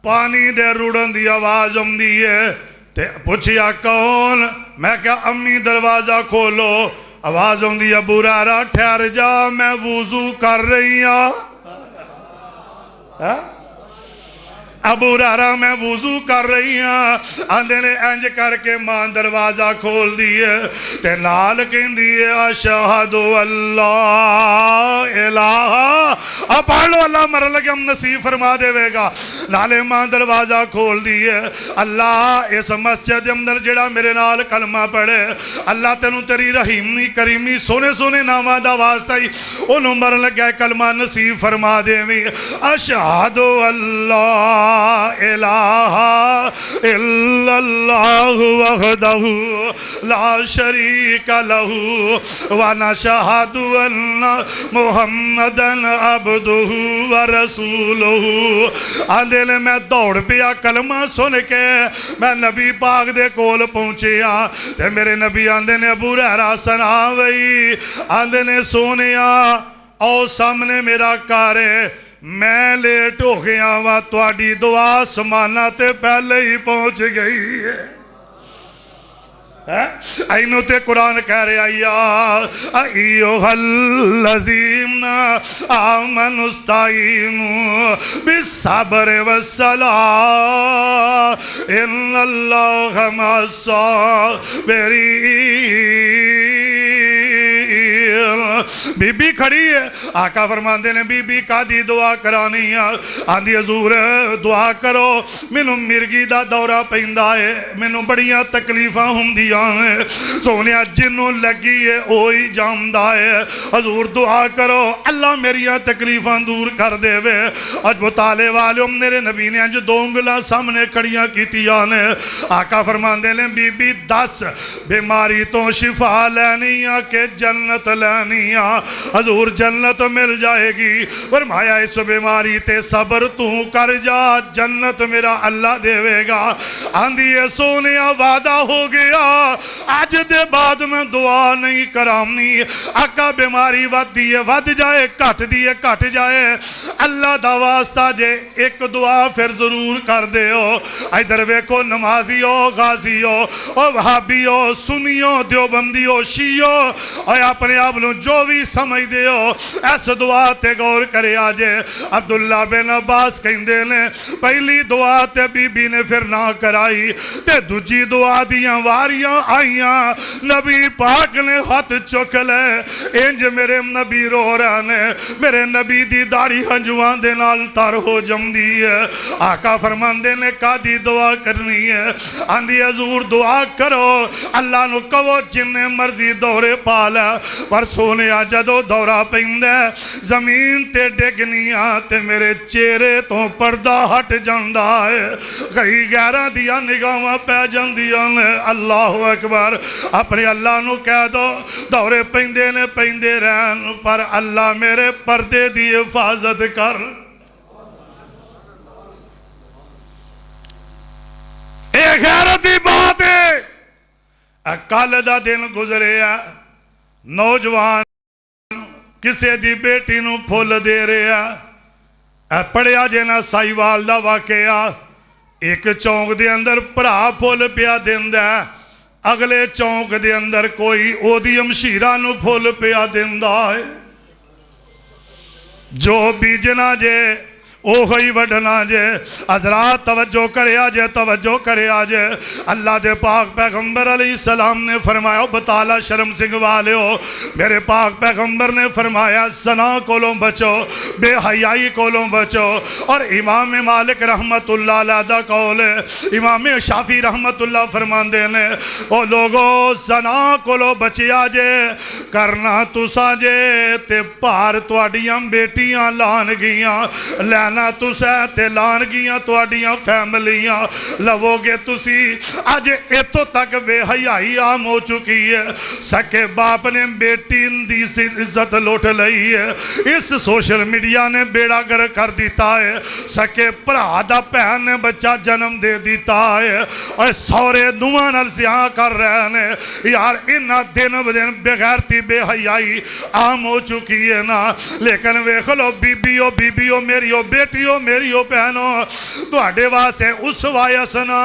پانی دے روڑن دی آواز دیئے تے پوچھیا کون میں کہا امی دروازہ کھولو آواز ہوندی ابو ہریرہ ٹھہر جا میں وضو کر رہی ہوں ابو ہریرہ میں وضو کر رہی ہوں آندے نے انج کر کے ماں دروازہ کھول دیئے تے نال کہندی ہے اشہد اللہ الہ اب پڑھ لو اللہ مر لگے ہم نصیب فرما دے وے گا نالے ماں دروازہ کھول دیئے اللہ اس مسجد اندر جڑا میرے نال کلمہ پڑھے اللہ تینوں تیری رحیمی کریمی سونے سونے نامہ دا واسطہ ہی انہوں مر لگے کلمہ نصیب فرما دے وے اشہد اللہ الہ الا اللہ وحدہ لا شریک لہ ونشہد ان محمدن عبدہ ورسولہ آندے لے میں دوڑ پیا کلمہ سن کے میں نبی پاک دے کول پہنچیا تے میرے نبی آندے نے ابو ہریرہ سنا وئی آندے نے سونیا او سامنے میرا کارے میں لیٹ ہو گیا وا تواڈی دعا سمانا تے پہلے ہی پہنچ گئی ہے اینو تے قرآن کہہ رہے یا ایوہ الذین آمنوا استعینوا بالصبر والصلاۃ ان اللہ مع الصابرین بی بی کھڑی ہے آقا فرماندے نے بی بی کا دی دعا کرانی ہے آندھی حضور دعا کرو مینوں مرگی دا دورہ پیندا ہے مینوں بڑیاں تکلیفاں ہوندیاں ہیں سونیا جنوں لگی ہے اوہی جاندا ہے حضور دعا کرو اللہ میریاں تکلیفاں دور کر دے وے اج بتالے والے میرے نبی نے اج دو انگلاں سامنے کھڑیاں کیتیاں نے آقا فرماندے نے بی بی 10 بیماری تو شفا لینی ہے کہ جنت لینی گیاں حضور جنت مل جائے گی فرمایا اس بیماری تے صبر تو کر جا جنت میرا اللہ دے گا آندھی ہے سونے وعدہ ہو گیا آج دے بعد میں دعا نہیں کرامنی آقا بیماری ود دیئے ود جائے کٹ دیئے کٹ جائے اللہ دا واسطہ جے ایک دعا پھر ضرور کر دے ہو ادھر ویکو نمازی ہو غازی ہو وہابی ہو سنی ہو دیوبندی ہو شیعہ اور اپنے آپ لوں جو بھی سمجھ دے ہو ایس دعا تے غور کرے آجے عبداللہ بن عباس کہندے نے پہلی دعا تے بی بی نے پھر نہ کرائی تے دوجی دعا دیاں واریاں آئیاں نبی پاک نے ہاتھ چک لے انج میرے نبی رو رہے نے میرے نبی دی داڑھی ہنجوان دے نال تر ہو جم دی ہے آقا فرماندے نے کا دی دعا کرنی ہے آندھی حضور دعا کرو اللہ نو کہو جن مرضی دورے پالا پر سونے جدو دورہ پہندے زمین تے ڈگنیاں تے میرے چہرے تو پردہ ہٹ جاندہ ہے کئی گہرہ دیا نگاہ پہ جاندیاں نے اللہ اکبر اپنے اللہ نو کہہ دو دورے پہندے نے پہندے رہن پر اللہ میرے پردے دی حفاظت کر اے غیرت دی بات ہے کل دا دن گزرے ہے نوجوان کسے دی بیٹی نو پھول دے رہے ہیں پڑھیا جینا سائی والدہ واقعہ ایک چونک دے اندر پرا پھول پیا دن دے اگلے چونک دے اندر کوئی او دی امشیرہ نو پھول پیا دن ہے جو بیجنا جے اوہی وڈنا جے حضرات توجہ کرے آجے اللہ دے پاک پیغمبر علیہ السلام نے فرمایا بطالہ شرم سنگھ والے ہو میرے پاک پیغمبر نے فرمایا زنا کولوں بچو بے حیائی کولوں بچو اور امام مالک رحمت اللہ علیہ دا قول ہے امام شافی رحمت اللہ فرماندے نے او لوگو زنا کولوں بچے آجے کرنا تو ساجے تے پار توڑیاں بیٹیاں لان گیاں لینا تو سہتے لان گیاں تو اڈیاں فیملیاں لوو گے تسی آج ایتو تک بے حیائی عام ہو چکی ہے سکے باپ نے بیٹی دی سے عزت لوٹ لئی ہے اس سوشل میڈیا نے بیڑا گر کر دیتا ہے سکے پرادہ پہن نے بچہ جنم دے دیتا ہے اور سورے نوان الزیاں کر رہے ہیں یار انہ دن بدن بغیرتی بے حیائی عام ہو چکی ہے نا لیکن ویکھلو بی بیو میریو بیٹیو میریو پہنو تو اڈے واسے اس وائسنا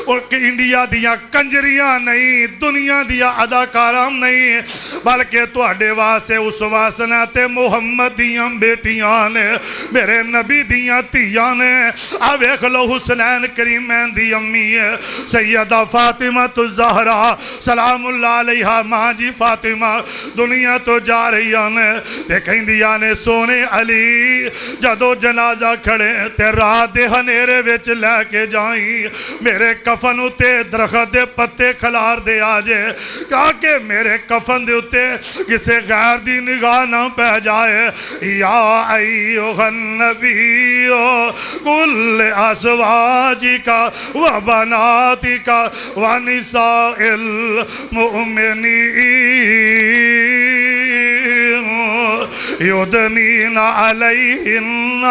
اور کہ انڈیا دیا کنجریاں نہیں دنیا دیا اداکارام نہیں بلکہ تو اڈے واسے اس واسنا تے محمد دیاں بیٹیاں نے میرے نبی دیاں تیاں نے آویخ لو حسنین کریمین دی امی ہے سیدہ فاطمہ تو زہرہ سلام اللہ علیہ ماں جی فاطمہ دنیا تو جا رہی نے دیکھیں دیا نے سونے علی جدو جنازہ کھڑے تے رات دے ہنیرے وچ لے کے جائیں میرے کفن اتے درخت دے پتے کھلار دے آجے کہا کہ میرے کفن دے اتے کسے غیر دی نگاہ نہ پہ جائے یا ایوہ النبی کل ازواجی کا و بناتی کا و نساء المؤمنین یدنین علیہن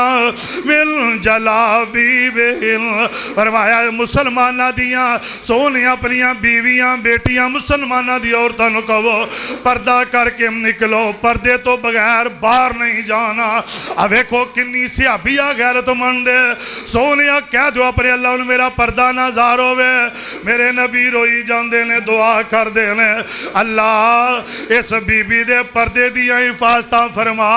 من جلابیبہن فرمایا مسلمانہ دیاں سونے اپنیاں بیویاں بیٹیاں مسلمانہ دی عورتوں کو پردہ کر کے نکلو پردے تو بغیر باہر نہیں جانا ابے کو کنی صحابیہ غیرت مندے سونے کہہ دو اپنے اللہ نے میرا پردہ نظار ہوئے میرے نبی روئی جاندے نے دعا کر دینے اللہ اس بی بی دے پردے دیاں حفاظتہ فرما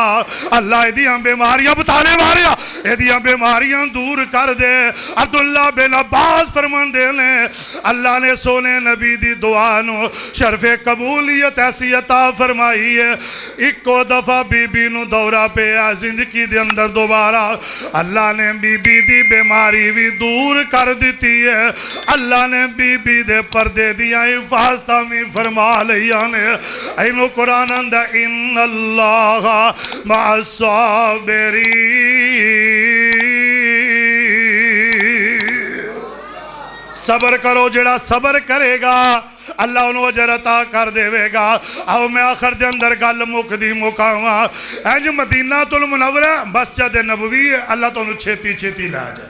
اللہ دیاں بیماریاں بتانے ماریا دیاں بیماریاں دور کر دے عبداللہ بن عباس فرمان دے لے اللہ نے سونے نبی دی دعا نو شرف قبولیت ایسی عطا فرمائی ہے ایکو دفعہ بی بی نو دورہ پہ زندگی دے اندر دوبارہ اللہ نے بی بی دی بیماری بھی دور کر دیتی ہے اللہ نے بی بی دے پردے دیاں حفاظتہ میں فرما لیا نے اینو قرآن اندہ ان اللہ مع الصابرین صبر کرو جڑا صبر کرے گا اللہ انہوں اجر عطا کر دے گا. آؤ میں آخر دے اندر گل مکدی مکاواں. انج مدینہ المنورہ مسجد نبوی ہے, اللہ تو انہوں چھیتی چھیتی لے جائے.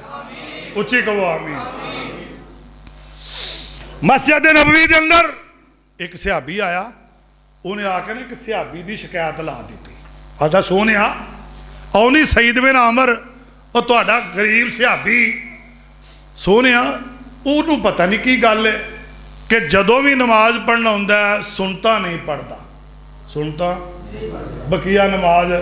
اچھی کہو آمین. مسجد نبوی دے اندر ایک صحابی آیا, انہیں آ کے ایک صحابی دی شکایت لا دیتی. آدھا سونے آؤنی سعید بن عامر اور تہاڈا غریب صحابی سونے انہوں پتہ نہیں کی گل ہے کہ جدوں بھی نماز پڑھنا ہوندا ہے سنتا نہیں پڑھتا, سنتا بقیہ نماز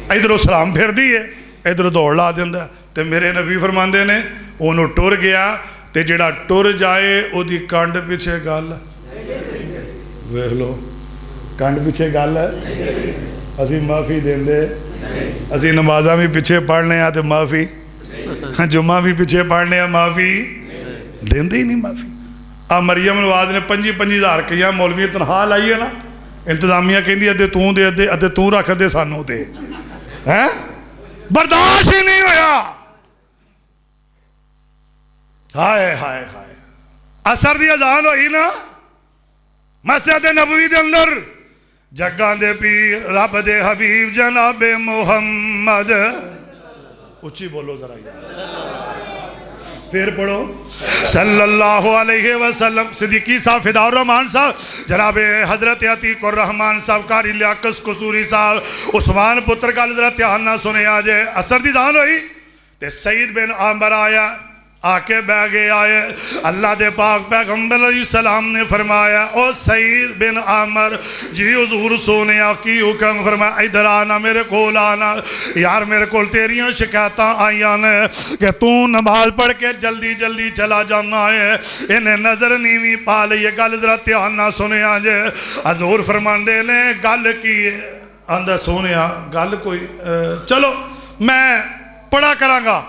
ادھروں سلام پھر دی ہے ادھروں دوڑ لا دیندا ہے. تے میرے نبی فرماندے نے انہوں ٹر گیا تے جڑا ٹر جائے او دی کانڈ پیچھے گل ویکھ لو, کانڈ پیچھے گل ہے. اسی معافی دیندے, اسی نمازاں بھی پیچھے پڑھنے ہیں تے معافی, جمعہ بھی پیچھے پڑھنے ہیں معافی دیندے ہی نہیں. معافی مریم نواز نے 5,000 کیا مولوی تنخواہ لائی ہے نا, انتظامیہ کہندی ادھے توں دے ادھے توں رکھ دے سانوں دے, ہیں برداشت ہی نہیں ہویا. ہائے ہائے ہائے. اثر دی اذان ہوئی نا مسجد نبوی دے اندر, جگاں دے پیر رب دے حبیب جناب محمد, اچھی بولو ذرا پھر پڑھو صلی اللہ علیہ وسلم. صدیقی صاحب فدا الرحمان صاحب, جناب حضرت عتیق الرحمان صاحب, قاری لیاقت قصوری صاحب, عثمان پتر کا حضرت دھیان نہ سنے آجے. اثر دی دان ہوئی تے سعید بن عامر آیا, آکے بہ گئے آئے. اللہ دے پاک پیغمبر علیہ السلام نے فرمایا او سعید بن عامر جی حضور سونے کی حکم, فرمایا ادھر آنا میرے کول آنا. یار میرے کول تیریاں شکایتاں آئیاں نے کہ تو نماز پڑھ کے جلدی جلدی چلا جانا ہے, انہیں نظر نیوی پا لئیے. گل ذرا دھیان نہ سنے آجے. حضور فرماندے نے گل کی آندہ سونے گل کوئی چلو میں پڑھا کراں گا.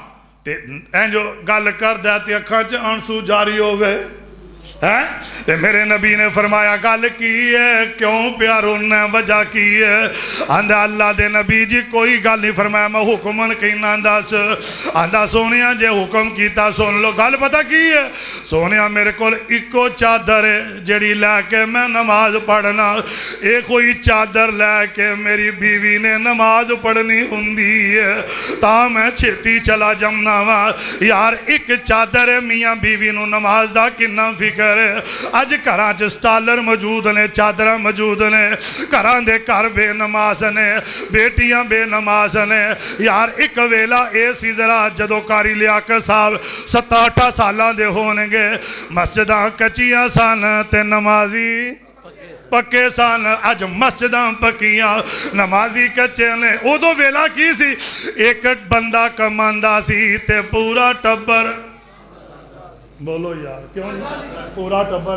جو گل کر دیتے اکھاں چ آنسو جاری ہو گئے. میرے نبی نے فرمایا گل کی ہے کیوں پیا رونا, وجہ کی ہے؟ آندھا اللہ دے نبی جی کوئی گل نہیں. فرمایا میں حکمن کہنا دس. آندھا سونیا جے حکم کیتا سن لو. گل پتہ کی ہے سونیا میرے کول ایکو چادر ہے جڑی لے کے میں نماز پڑھنا. ایک کوئی چادر لے کے میری بیوی نے نماز پڑھنی ہوندی ہے تا میں چھتی چلا جمنا وا. یار ایک چادر ہے میاں بیوی نو نماز دا کنا فکر. اج گھراں چ سٹالر موجود نے, چادر موجود نے, گھراں دے گھر بے نماز نے, بیٹیاں بے نماز نے. یار ایک ویلا اے سی ذرا جدو قاری لیاقت صاحب 7-8 سالاں دے ہونے گے, مسجداں کچیاں سن تے نمازی پکے سن. اج مسجداں پکیاں نمازی کچے نے. ادو ویلا کی سی ایک بندہ کماندا سی تے پورا ٹبر. بولو یار کیوں نہیں پورا ٹبر.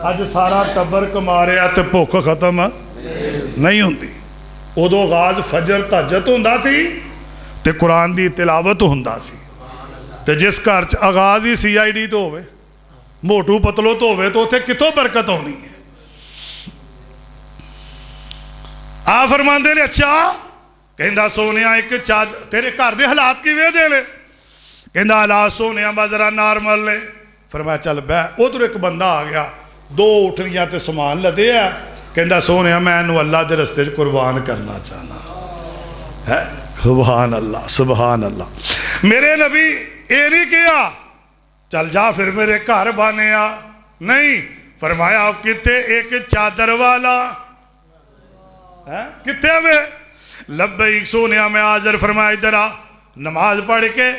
اج سارا ٹبر کما رہا تے بھوک ختم نہیں ہوندی. ادو آغاز فجر تہجد ہوندا سی تے قرآن دی تلاوت ہوندا سی. تے جس گھر چ آغاز ہی CID تو ہوئے, موٹو پتلو تو ہوئے, تو اتنے کتوں برکت ہونی ہے. آ فرماندے نے اچھا کہندا سونیا ایک تیرے گھر دے حالات کیویں دے نے؟ کہندا حالات سونیا بازرا نارمل نے. فرمایا چل بہ. ادھر ایک بندہ آ گیا, 2 اٹھنیاں تے سامان لدے ہے. کہندا سونیا میں انہوں اللہ دے رستے قربان کرنا چاہنا ہے. سبحان اللہ سبحان اللہ. میرے نبی اے نہیں کیا چل جا پھر میرے گھر بانے آ, نہیں. فرمایا کتے ایک چادر والا کتے ہوئے لبیک سونیا میں حاضر. فرمایا ادھر آ, نماز پڑھ کے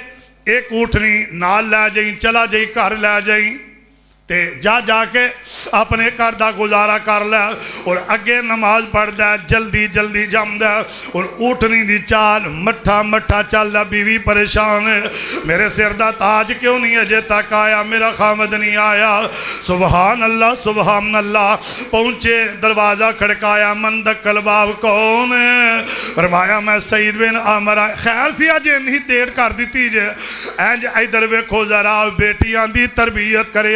ایک اٹھنی نال لے جائیں, چلا جائیں گھر لے جائیں تے جا کے اپنے گھر دا گزارا کر لے اور اگے نماز پڑھ دے جلدی جلدی جم دے. اور اٹھنی دی چال مٹھا مٹھا چل دا. بیوی پریشان ہے میرے سر دا تاج کیوں نہیں اجے تک آیا, میرا خامد نہیں آیا. سبحان اللہ سبحان اللہ. پہنچے دروازہ کھڑکایا, من دکل باب کون ہے؟ فرمایا میں سعید بن عامر. خیر سی اج انہی دیر کر دیتی جے. اینج ادھر ویکھو ذرا بیٹیاں دی تربیت کرے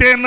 3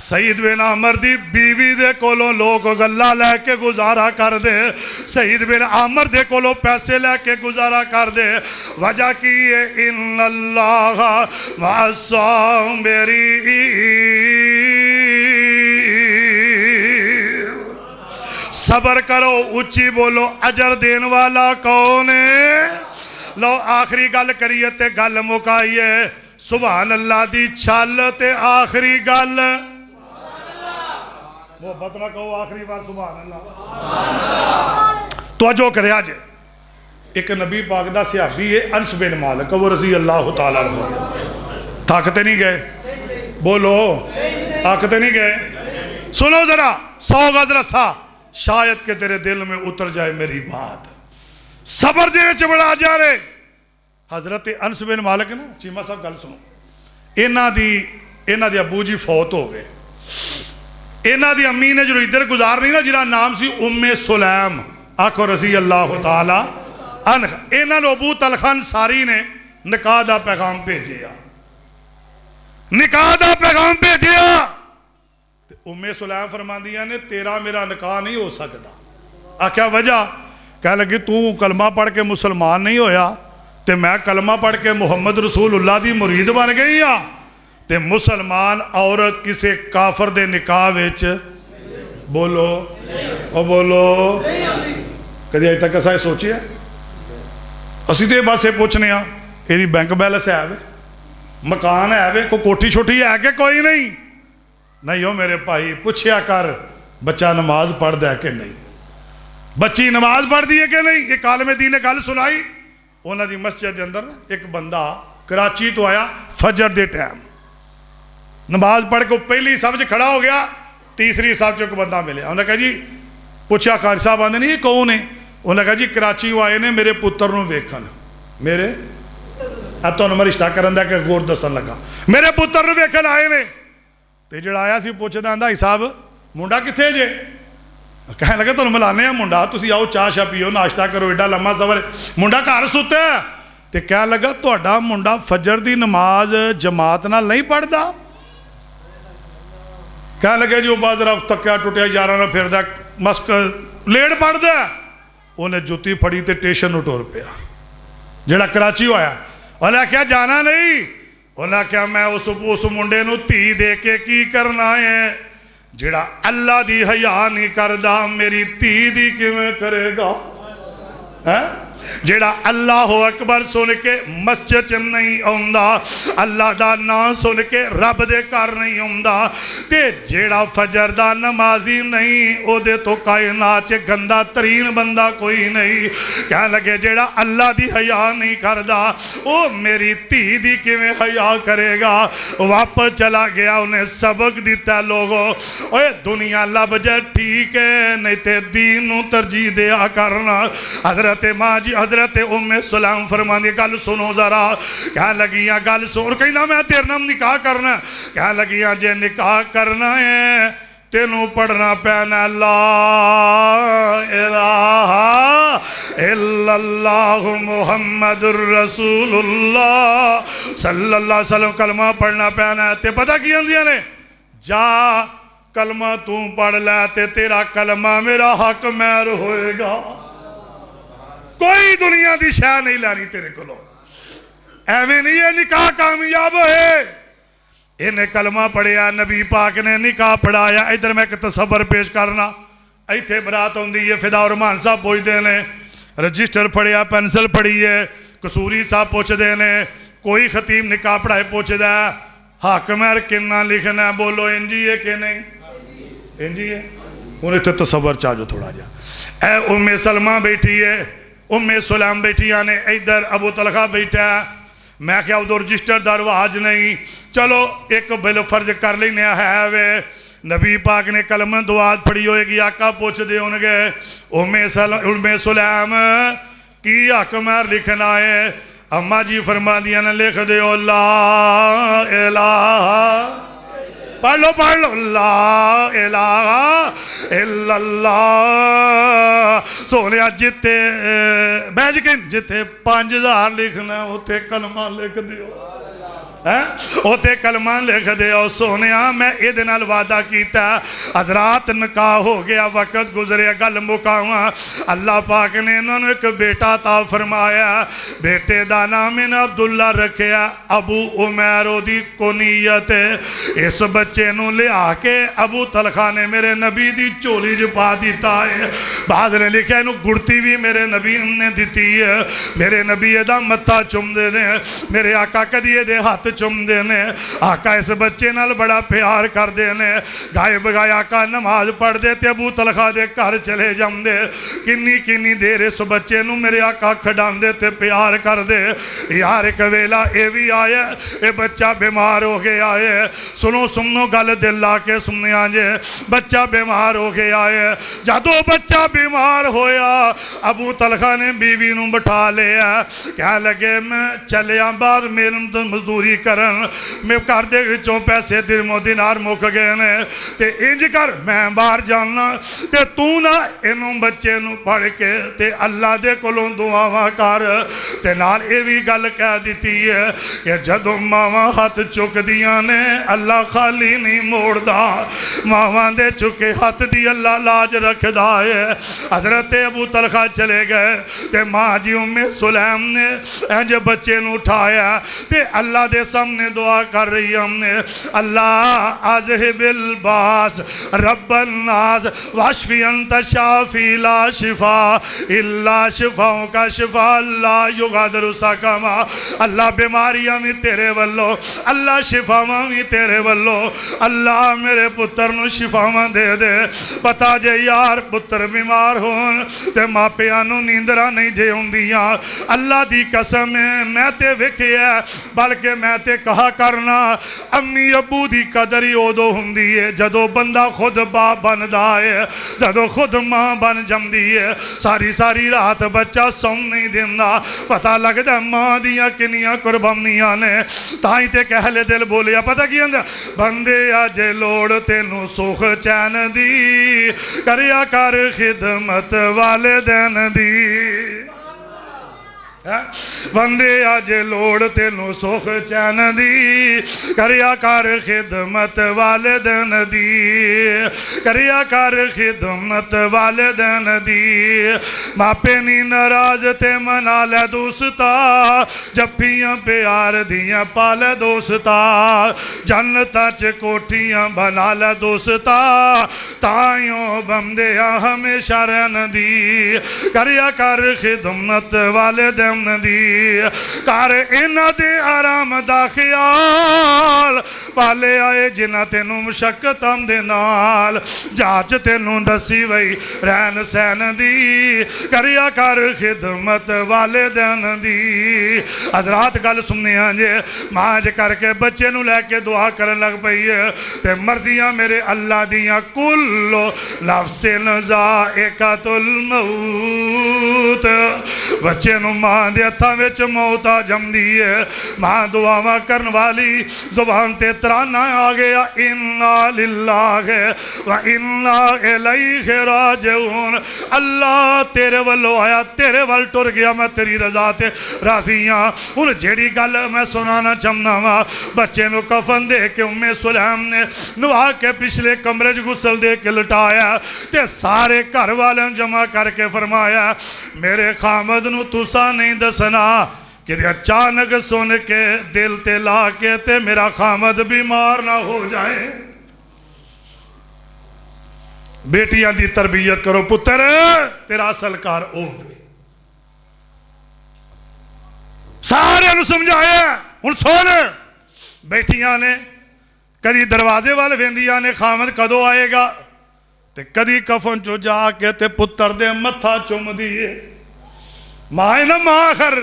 سعید بن عامر دی بیوی دے کولوں لوگ گلا لے کے گزارا کر دے سعید بن عامر دے کولوں پیسے لے کے گزارا کر دے وجہ کی ہے ان اللہ مع الصابرین صبر کرو اچھی بولو اجر دین والا کون ہے لو آخری گل کریے تے گل مکائیے سبحان اللہ دی چھل تے آخری گل محبت نہ کہو آخری بار سبحان اللہ توجہ کرے آجے ایک نبی پاک دا صحابی ہے انس بن مالک وہ رضی اللہ تعالیٰ عنہ طاقتے نہیں گئے بولو طاقتے نہیں گئے سنو ذرا 100 گز رسا شاید کہ تیرے دل میں اتر جائے میری بات صبر دے وچ بڑا جا رہے حضرت انس بن مالک نا چیمہ صاحب گل سنو اینا دی ابو جی فوت ہو گئے اینا دی امی نے جو ادھر گزار نہیں نا جنہا نام سی ام سلیم آکھو رضی اللہ تعالی عنہ اینا نو ابو تلخان ساری نے نکاح دا پیغام بھیجیا نکاح دا پیغام بھیجیا ام سلیم فرماندیاں نے تیرا میرا نکاح نہیں ہو سکتا آکھیا وجہ کہہ لگی تو کلمہ پڑھ کے مسلمان نہیں ہویا تے میں کلمہ پڑھ کے محمد رسول اللہ دی مرید بن گئی ہاں تے مسلمان عورت کسے کافر دے نکاح وچ بولو او بولو کدی آج تک ایسا سوچی ہے اسی تو یہ بس یہ پوچھنے ہاں یہ بینک بیلنس ہے مکان ہے کوئی کوٹھی چھوٹی ہے کہ کوئی نہیں نہیں ہو میرے بھائی پوچھیا کر بچہ نماز پڑھ دے کہ نہیں بچی نماز پڑھ دی ہے کہ نہیں ایک عالم دین نے گل سنائی انہاں دی مسجد دے اندر ایک بندہ کراچی تو آیا فجر دے ٹائم نماز پڑھ کے پہلی صف وچ کھڑا ہو گیا تیسری صف وچ ایک بندہ ملیا انہوں نے کہا جی پوچھا قاری صاحب آندے نہیں یہ کون ہے انہوں نے کہا جی کراچی آئے نے میرے پتر نو ویکھن میرے اب تو انہوں رشتہ کرن دا کہ غور دسن لگا میرے پتر نو ویکھن آئے نے تے جڑا آیا سی پوچھدا آندا صاحب منڈا کتھے جے کہنے لگا تو ملانے ہیں منڈا تسی آؤ چاہ شاہ پیو ناشتہ کرو ایڈا لمحہ سفر منڈا گھر سوتا ہے تے کہنے لگا تہاڈا منڈا فجر دی نماز جماعت نال نہیں پڑھدا کہنے لگے جو بعض رب تکیا ٹوٹیا یاراں نال پھردا مسک لیٹ پڑھدا انہیں جوتی پھڑی تے ٹیشن نو ٹور پیا جڑا کراچی ہویا انہیں کیا جانا نہیں انہیں کیا میں اس منڈے نو تھی دے کے کی کرنا ہے جڑا اللہ دی حیا نہیں کردا میری تھی دی کیویں کرے گا جڑا اللہ اکبر سن کے مسجد نہیں آندا اللہ دا نام سن کے رب دے کر نہیں آندا تے جڑا فجر دا نمازی نہیں او دے تو کائنات چ گندا ترین بندہ کوئی نہیں کہنے لگے جڑا اللہ دی حیا نہیں کردا او میری تھی دی کیویں حیا کرے گا واپس چلا گیا انہیں سبق دیتا لوگوں اوے دنیا لب جائے ٹھیک ہے نہیں تے دین نو ترجیح دیا کرنا حضرت ماں جی حضرت ام سلام فرمان دی گل سنو ذرا کہاں لگیاں گل سن کہنا میں تیرے نام نکاح کرنا کہاں لگیاں جے نکاح کرنا ہے تینوں پڑھنا پینا لا الہ الا اللہ محمد الرسول اللہ صلی اللہ علیہ وسلم کلمہ پڑھنا پینا ہے تے پتہ کی اندیاں نے جا کلمہ تو پڑھ لے تے تیرا کلمہ میرا حق مہر ہوئے گا کوئی دنیا دی شاہ نہیں لانی تیرے کو لو ایویں نہیں ہے نکاح کامیاب ہے انہیں کلمہ پڑھیا نبی پاک نے نکاح پڑھایا ادھر میں ایک تصور پیش کرنا ایتھے برات ہوندی ہے فدا رحمان صاحب پوچھ دینے رجسٹر پڑھیا پینسل پڑھی ہے قصوری صاحب پوچھ دینے کوئی خطیب نکاح پڑھائے پوچھ دے حق مہر کنا لکھنا ہے بولو انجی ہے کہ نہیں انجی ہے انہیں تو تصور چاہو تھوڑا جا اے ام سلمہ بیٹھی ہے ام سلام بیٹھی آنے ادھر ابو طلحہ بیٹھا ہے میں کیا ادھر رجسٹر درواج نہیں چلو ایک بل فرض کر لینے ہے وے نبی پاک نے کلمہ دعات پڑھی ہوئے گی آقا پوچھ دے انگے ام سلام کی حق مہر لکھنا ہے اماں جی فرما دیا نے لکھ دے لا الہ پڑھ لو لا الہ الا اللہ سونے جتے بیج کے جتے 5000 لکھنا ہوتے کلمہ لکھ دیو اوتے کلمہ لکھ دے او سونیا میں ایدے نال وعدہ کیتا حضرات نکاح ہو گیا وقت گزرے گل مکاواں اللہ پاک نے انہوں نے ایک بیٹا عطا فرمایا بیٹے دا نام انہوں عبداللہ رکھیا ابو عمیرو دی کنیت اس بچے نو لے آکے ابو طلحہ نے میرے نبی دی چولی جو پا دیتا ہے بعد نے لکھا انہوں گڑتی بھی میرے نبی نے دیتی ہے میرے نبی دا متہ چم دینے میرے آقا کدیے دے ہاتھ چم دینے آقا اس بچے نال بڑا پیار کر دینے گائے بگائے آقا نماز پڑھ دیتے ابو طلحہ دے گھر چلے جم دے کنی دیر اس بچے نو میرے آقا کھڑان دیتے پیار کر دے یار ایک ویلا اے بھی آیا اے بچہ بیمار ہو گیا ہے سنو گل دل لا کے سننے آنجے بچہ بیمار ہو گیا ہے جادو بچہ بیمار ہویا ابو طلحہ نے بیوی نو بٹھا لیا کہا لگے میں چلیا بار میرے مزدوری کرن میں کر دے وچوں پیسے درم دینار مک گئے نے تے انج کر میں باہر جاننا تے تو نہ انہوں بچے نو پڑھ کے تے اللہ دے کولوں دعاواں کر تے نال اے وی گل کہہ دیتی ہے کہ جدوں ماواں ہاتھ چک دیاں نے اللہ خالی نہیں موڑدا ماواں دے چکے ہاتھ دی اللہ لاج رکھدا ہے حضرت ابو طلحہ چلے گئے تے ماں جی ام سلیم نے انج بچے نو اٹھایا تے اللہ دے سامنے دعا کر رہی ہم نے اللہ اذہب الباس رب الناس واشفی انت شافی لا شفا الا شفاؤں کا شفا اللہ یغادر سقما اللہ بیماریاں بھی تیرے والو اللہ شفاواں بھی تیرے والو اللہ میرے پتر نو شفاواں دے دے پتا جے یار پتر بیمار ہون تے ماں پیانو نیندرہ نہیں جے ہوندیاں اللہ دی قسم میں تے وکھے ہے بلکہ میں تے کہا کرنا امی ابو دی قدر ہی اودو ہوندی ہے جدو بندہ خود باپ بن دائے جدو خود ماں بن جم دیئے ساری رات بچہ سوم نہیں دینا پتہ لگ دا ماں دیاں کنیاں قربانیاں نے تائیں تے کہلے دل بولیا پتہ کی اندر بندے آجے لوڑ تینو سوخ چین دی کریا کر خدمت والدین دی بندے آجے لوڑ تینو سوخ چین دی کریا کر خدمت والدین دی کریا کر خدمت والدین دی ماپے نی ناراض تے منا لے دوستا جپیاں پیار دیاں پالے دوستا جنتا چ کوٹیاں بنا لے دوستا تائیوں بندے ہمیشہ رہن دی کریا کر خدمت والدین دی کار انہ دے آرام دا خیال پالے آئے جنہ تینوں مشکت ہم دے نال جاچ تینوں دسی وئی رہن سین دی کریا کر خدمت والدین دی حضرات گل سننے آنجے ماج کر کے بچے نو لے کے دعا کرن لگ پئی ہے تے مرضیاں میرے اللہ دیاں کلو نفس ذائقۃ الموت بچے نو ماں دے ہتھاں وچ موت آ جمدی ہے ماں دعاواں کرن والی زبان تے ترانہ آ گیا انا للہ و انا الیہ راجعون اللہ تیرے والو آیا تیرے وال ٹر گیا میں تیری رضا تے راضی ہاں ان جیڑی گل میں سنانا چاہنا وا بچے نو کفن دے کے ام سلیم نے نوا کے پچھلے کمرے چ غسل دے کے لٹایا تے سارے گھر والوں جمع کر کے فرمایا میرے خامد نو تسا نہیں دسنا کہ اچانک سن کے دل تے لا کے تے میرا خامد بیمار نہ ہو جائے بیٹیاں دی تربیت کرو پتر تیرا اصل کار اوے سارے نو سمجھایا ہن سن بیٹیاں نے کدی دروازے والے ویندیاں نے خامد کدو آئے گا تے کدی کفن چو جا کے تے پتر دے متھا چم دیئے ماں نا ماں آخر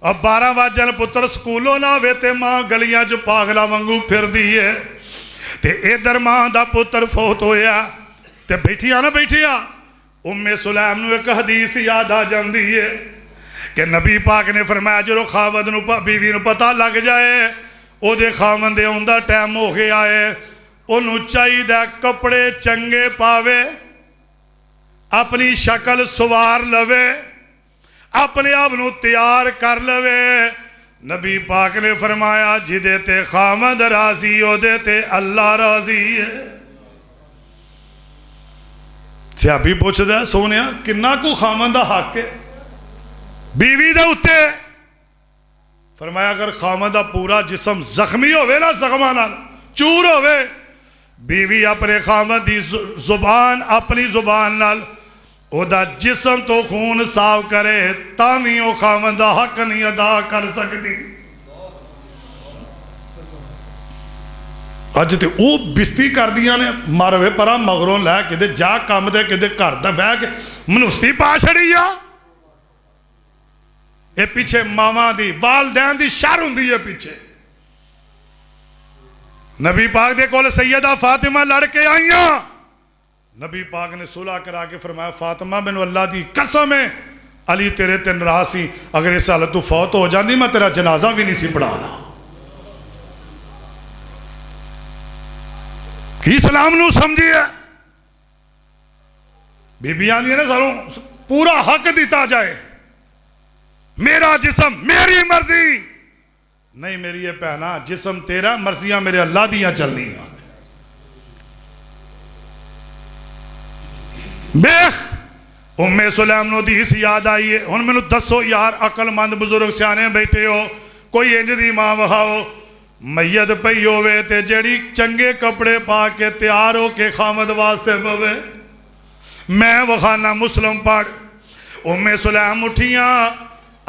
اب 12 وجن پتر سکولوں نہ ہوئے تے ماں گلیاں جو پاگلا وانگو پھر دیئے تے ادھر ماں دا پتر فوت ہویا تے بیٹھیا نا بیٹھیا ام سلیم نو ایک حدیث یاد آ جان دیئے کہ نبی پاک نے فرمایا جو خاوند نو بیوی نو پتہ لگ جائے او دے خاوند دے ہوندہ ٹائم ہو گیا ہے انہوں چاہی دے کپڑے چنگے پاوے اپنی شکل سوار لوے اپنے آپ نو تیار کر لوے نبی پاک نے فرمایا جدے تے خامد راضی او دے تے اللہ راضی ہے. صحابی پوچھدا ہے سونیا کنا کو خامد دا حق ہے بیوی دے اتے؟ فرمایا اگر خامد دا پورا جسم زخمی ہوئے نا زخماں نال چور ہوئے بیوی اپنے خامد دی زبان اپنی زبان نال او دا جسم تو خون صاف کرے تاوی او خامد دا حق نہیں ادا کر سکتی. اج تے او بستی کر دیا نے ماروے پرا مغروں لے کدے جا کام دے کدے گھر دا بہ کے منوستی پا چھڑی آ. اے پیچھے ماواں دی والدین دی شر ہوندی ہے پیچھے. نبی پاک دے کول سیدہ فاطمہ لڑ کے آئیاں. نبی پاک نے صلح کرا کے فرمایا فاطمہ مینوں اللہ دی قسم ہے علی تیرے تے ناراض سی اگر اس حالت تو فوت ہو جاندی میں تیرا جنازہ بھی نہیں سی پڑھانا. کی اسلام نو سمجھیے بیبیاں دی نا ساروں پورا حق دیتا جائے. میرا جسم میری مرضی نہیں میری یہ پہنا جسم تیرا مرضیاں میرے اللہ دیاں چلنی ہیں. بیخ ام سلیم نو دیس یاد آئی ہے ان میں نو دسو یار عقل مند بزرگ سیانے بیٹھے ہو کوئی انج دی ماں وہاؤ میت پئی ہوئے تے جڑی چنگے کپڑے پا کے تیار ہو کے خامد واسطے پوے. میں وخانہ مسلم پڑھ ام سلیم اٹھیاں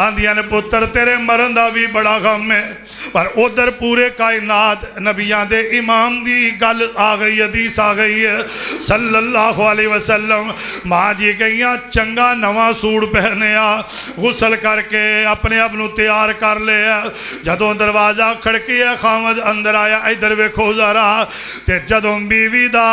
آندیاں نے پتر تیرے مرن دا بھی بڑا غم ہے پر ادھر پورے کائنات نبیان دے امام دی گل آ گئی حدیث آ گئی ہے صلی اللہ علیہ وسلم. ماں جی گئیاں چنگا نواں سوڑ پہنے آ غسل کر کے اپنے اپنو تیار کر لے جدوں دروازہ کھڑکی ہے خامد اندر آیا ادھر ویکھو ذرا تے جدوں بیوی دا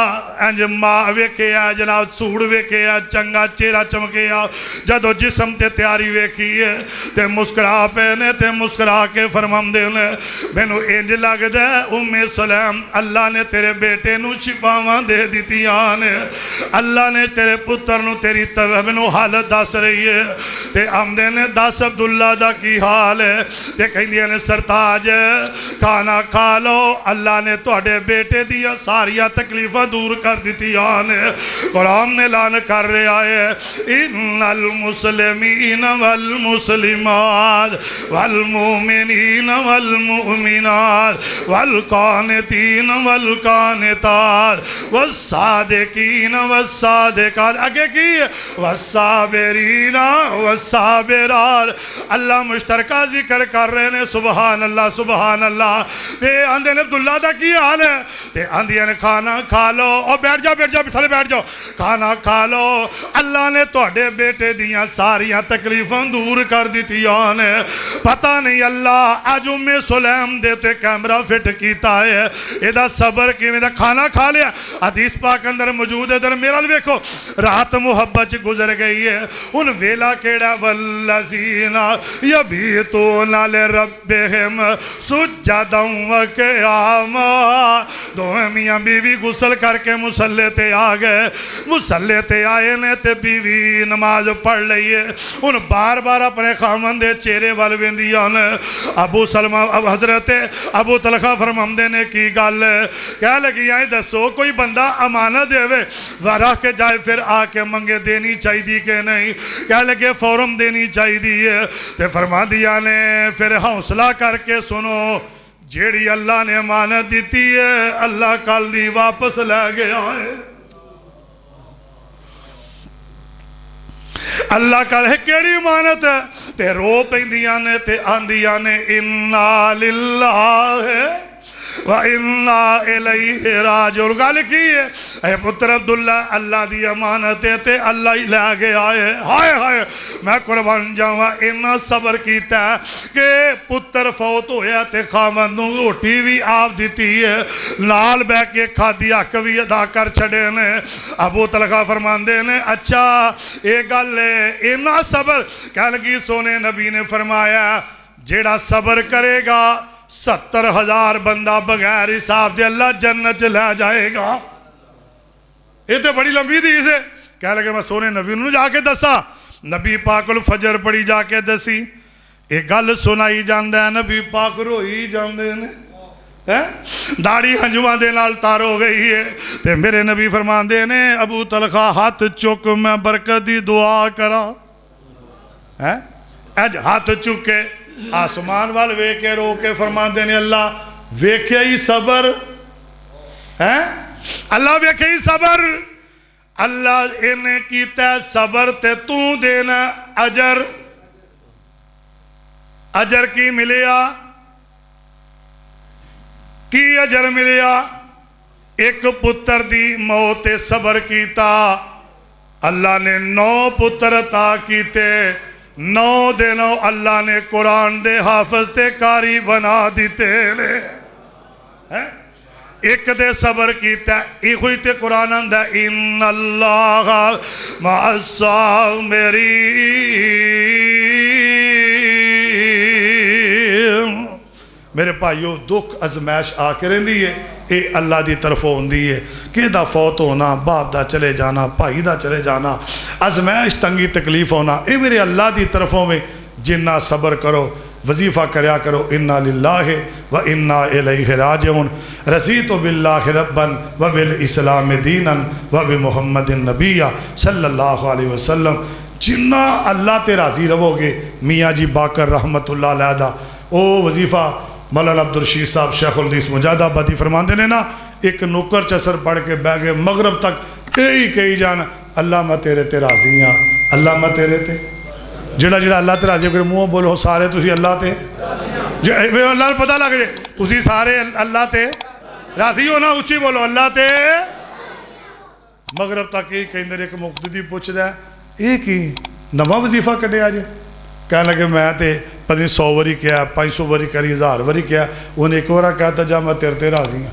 انج ماں ویکھے آ جناب سوڑ ویکھے آ چنگا چہرہ چمکے آ جدوں جسم تے تیاری ویکھی ہے تے مسکرا پہنے تے مسکرا کے فرمام دے نے مینو انج لگ دے ام سلیم اللہ نے تیرے بیٹے نو شفاواں دے دیتی آنے اللہ نے تیرے پتر نو تیری مینو حالت دس رہی ہے تے آمدے نے دس عبداللہ دا کی حال ہے تے کہیں دیا نے سرتاج کھانا کھا لو اللہ نے توڑے بیٹے دیا ساریا تکلیفہ دور کر دیتی آنے قرآن نے لان کر رہے آئے ان المسلمین والمسلمات والمؤمنین والمؤمنات والقانتین والقانتات والصادقین والصادقات آگے کی والصابرین والصابرات. اللہ مشترکہ ذکر کر رہے ہیں سبحان اللہ سبحان اللہ. تے آندے نے عبداللہ دا کی حال ہے تے آندے نے کھانا کھا لو اور بیٹھ جاؤ بٹھالے بیٹھ جاؤ کھانا کھا لو اللہ نے توڑے بیٹے دیاں ساریاں تکلیفاں دور کر دیتی آنے پتہ نہیں اللہ آج ام سلیم دیتے کیمرہ فٹ کیتا ہے ایدہ صبر کی میں کھانا کھا لیا حدیث پاک اندر موجود ہے در میرا دیکھو رات محبت گزر گئی ہے ان ویلا کیڑا والذین یبیتون لربہم سجدا وقیاما. دوہیں میاں بیوی غسل کر کے مسلح تے آ گئے مسلح تے آئے نے تے بیوی نماز پڑھ لئی ہے ان بار بار اپنے خامن دے چہرے والویندیاں نے ابو سلمہ حضرت ابو طلحہ فرماندے نے کی گل ہے کہہ لگی آئیں دسو کوئی بندہ امانت دے وے ورہ کے جائے پھر آ کے منگے دینی چاہی دی کہ نہیں کہہ لگے فورم دینی چاہی دی ہے تے فرما دیا نے پھر حوصلہ کر کے سنو جیڑی اللہ نے امانت دیتی ہے اللہ کل دی واپس لے گیا ہے. اللہ کا ہے کیڑی امانت ہے تے رو پیندیاں نے تے آندیاں نے اِنَّا لِلَّهِ وَإِنَّا إِلَيْهِ رَاجِعُونَ. گل کی ہے اے پتر عبداللہ اللہ دی امانت ہے اللہ ہی لے گیا ہے. ہائے ہائے میں قربان جاؤں انہاں صبر کیتا ہے کہ پتر فوت ہویا تے خامن نوں روٹی بھی آپ دیتی ہے نال بہ کے کھادی حق بھی ادا کر چھڑے نے. ابو طلحہ فرماندے نے اچھا اے گل ہے انہاں صبر کہہ لگی سونے نبی نے فرمایا جیڑا صبر کرے گا 70,000 بندہ بغیر حساب دے اللہ جنت لے جائے گا. یہ تو بڑی لمبی تھی اسے کہہ لگے میں سونے نبی نے جا کے دسا نبی پاک الفجر پڑی جا کے دسی یہ گل سنائی جاندہ ہے نبی پاک روئی جاندے نے داڑھی ہنجوان دے نال تار ہو گئی ہے تے میرے نبی فرمان دے نے ابو طلحہ ہاتھ چک میں برکت دی دعا کرا اج ہاتھ چکے آسمان وال وے کے رو کے فرمان دے نے اللہ ویکھے ہی صبر اللہ ویکھے ہی صبر اللہ انہیں کیتا ہے صبر تے تو دینا اجر کی ملیا کی اجر ملیا ایک پتر دی موت صبر کیتا اللہ نے 9 پتر عطا کیتے 9 دنوں اللہ نے قرآن دے حافظ تے قاری بنا دیتے ایک دے صبر کیتا ہے ایک ہوئی تے قرآن اندہ ان اللہ مع الصابرین میرے بھائیو دکھ ازمائش آ کے رہندی ہے اے اللہ دی طرف ہوندی ہے کہ دا فوت ہونا باپ دا چلے جانا بھائی دا چلے جانا ازمائش تنگی تکلیف ہونا اے میرے اللہ دی طرفوں میں جنہ صبر کرو وظیفہ کریا کرو انا للہ و انا الیہ راجعون رضیت باللہ ربا و بالاسلام دینا و بمحمد النبی صلی اللہ علیہ وسلم جنہ اللہ تے راضی رہو گے میاں جی باقر رحمت اللہ علیہ دا او وظیفہ مولانا عبدالرشید صاحب شیخ الحدیث مجاہد آبادی فرمان دینے نا ایک نوکر چسر پڑھ کے بہ گئے مغرب تک کئی جانا اللہ میں تیرے تے راضی ہاں اللہ میں تیرے تے جڑا اللہ تے راضی ہو منہ بولو سارے تسی اللہ تے اللہ پتہ لگ جائے تسی سارے اللہ تے راضی ہو نا اچھی بولو اللہ تے مغرب تک کہیں در ایک مقتدی پوچھ دیا ایک ہی نواں وظیفہ کٹے آجے کہنے لگے میں تے پتنی 100 وری کیا 500 وری کری 1000 وری کیا انہیں ایک ورہ کہتا جا میں تیرتے راضی ہوں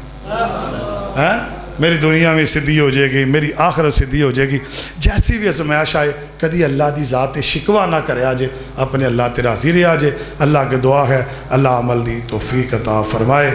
میری دنیا میں صدی ہو جائے گی میری آخرت صدی ہو جائے گی جیسی بھی ازمائش آئے کدی اللہ دی ذات شکوہ نہ کرے آجے اپنے اللہ تے راضی رہے آجے اللہ کے دعا ہے اللہ عمل دی توفیق عطا فرمائے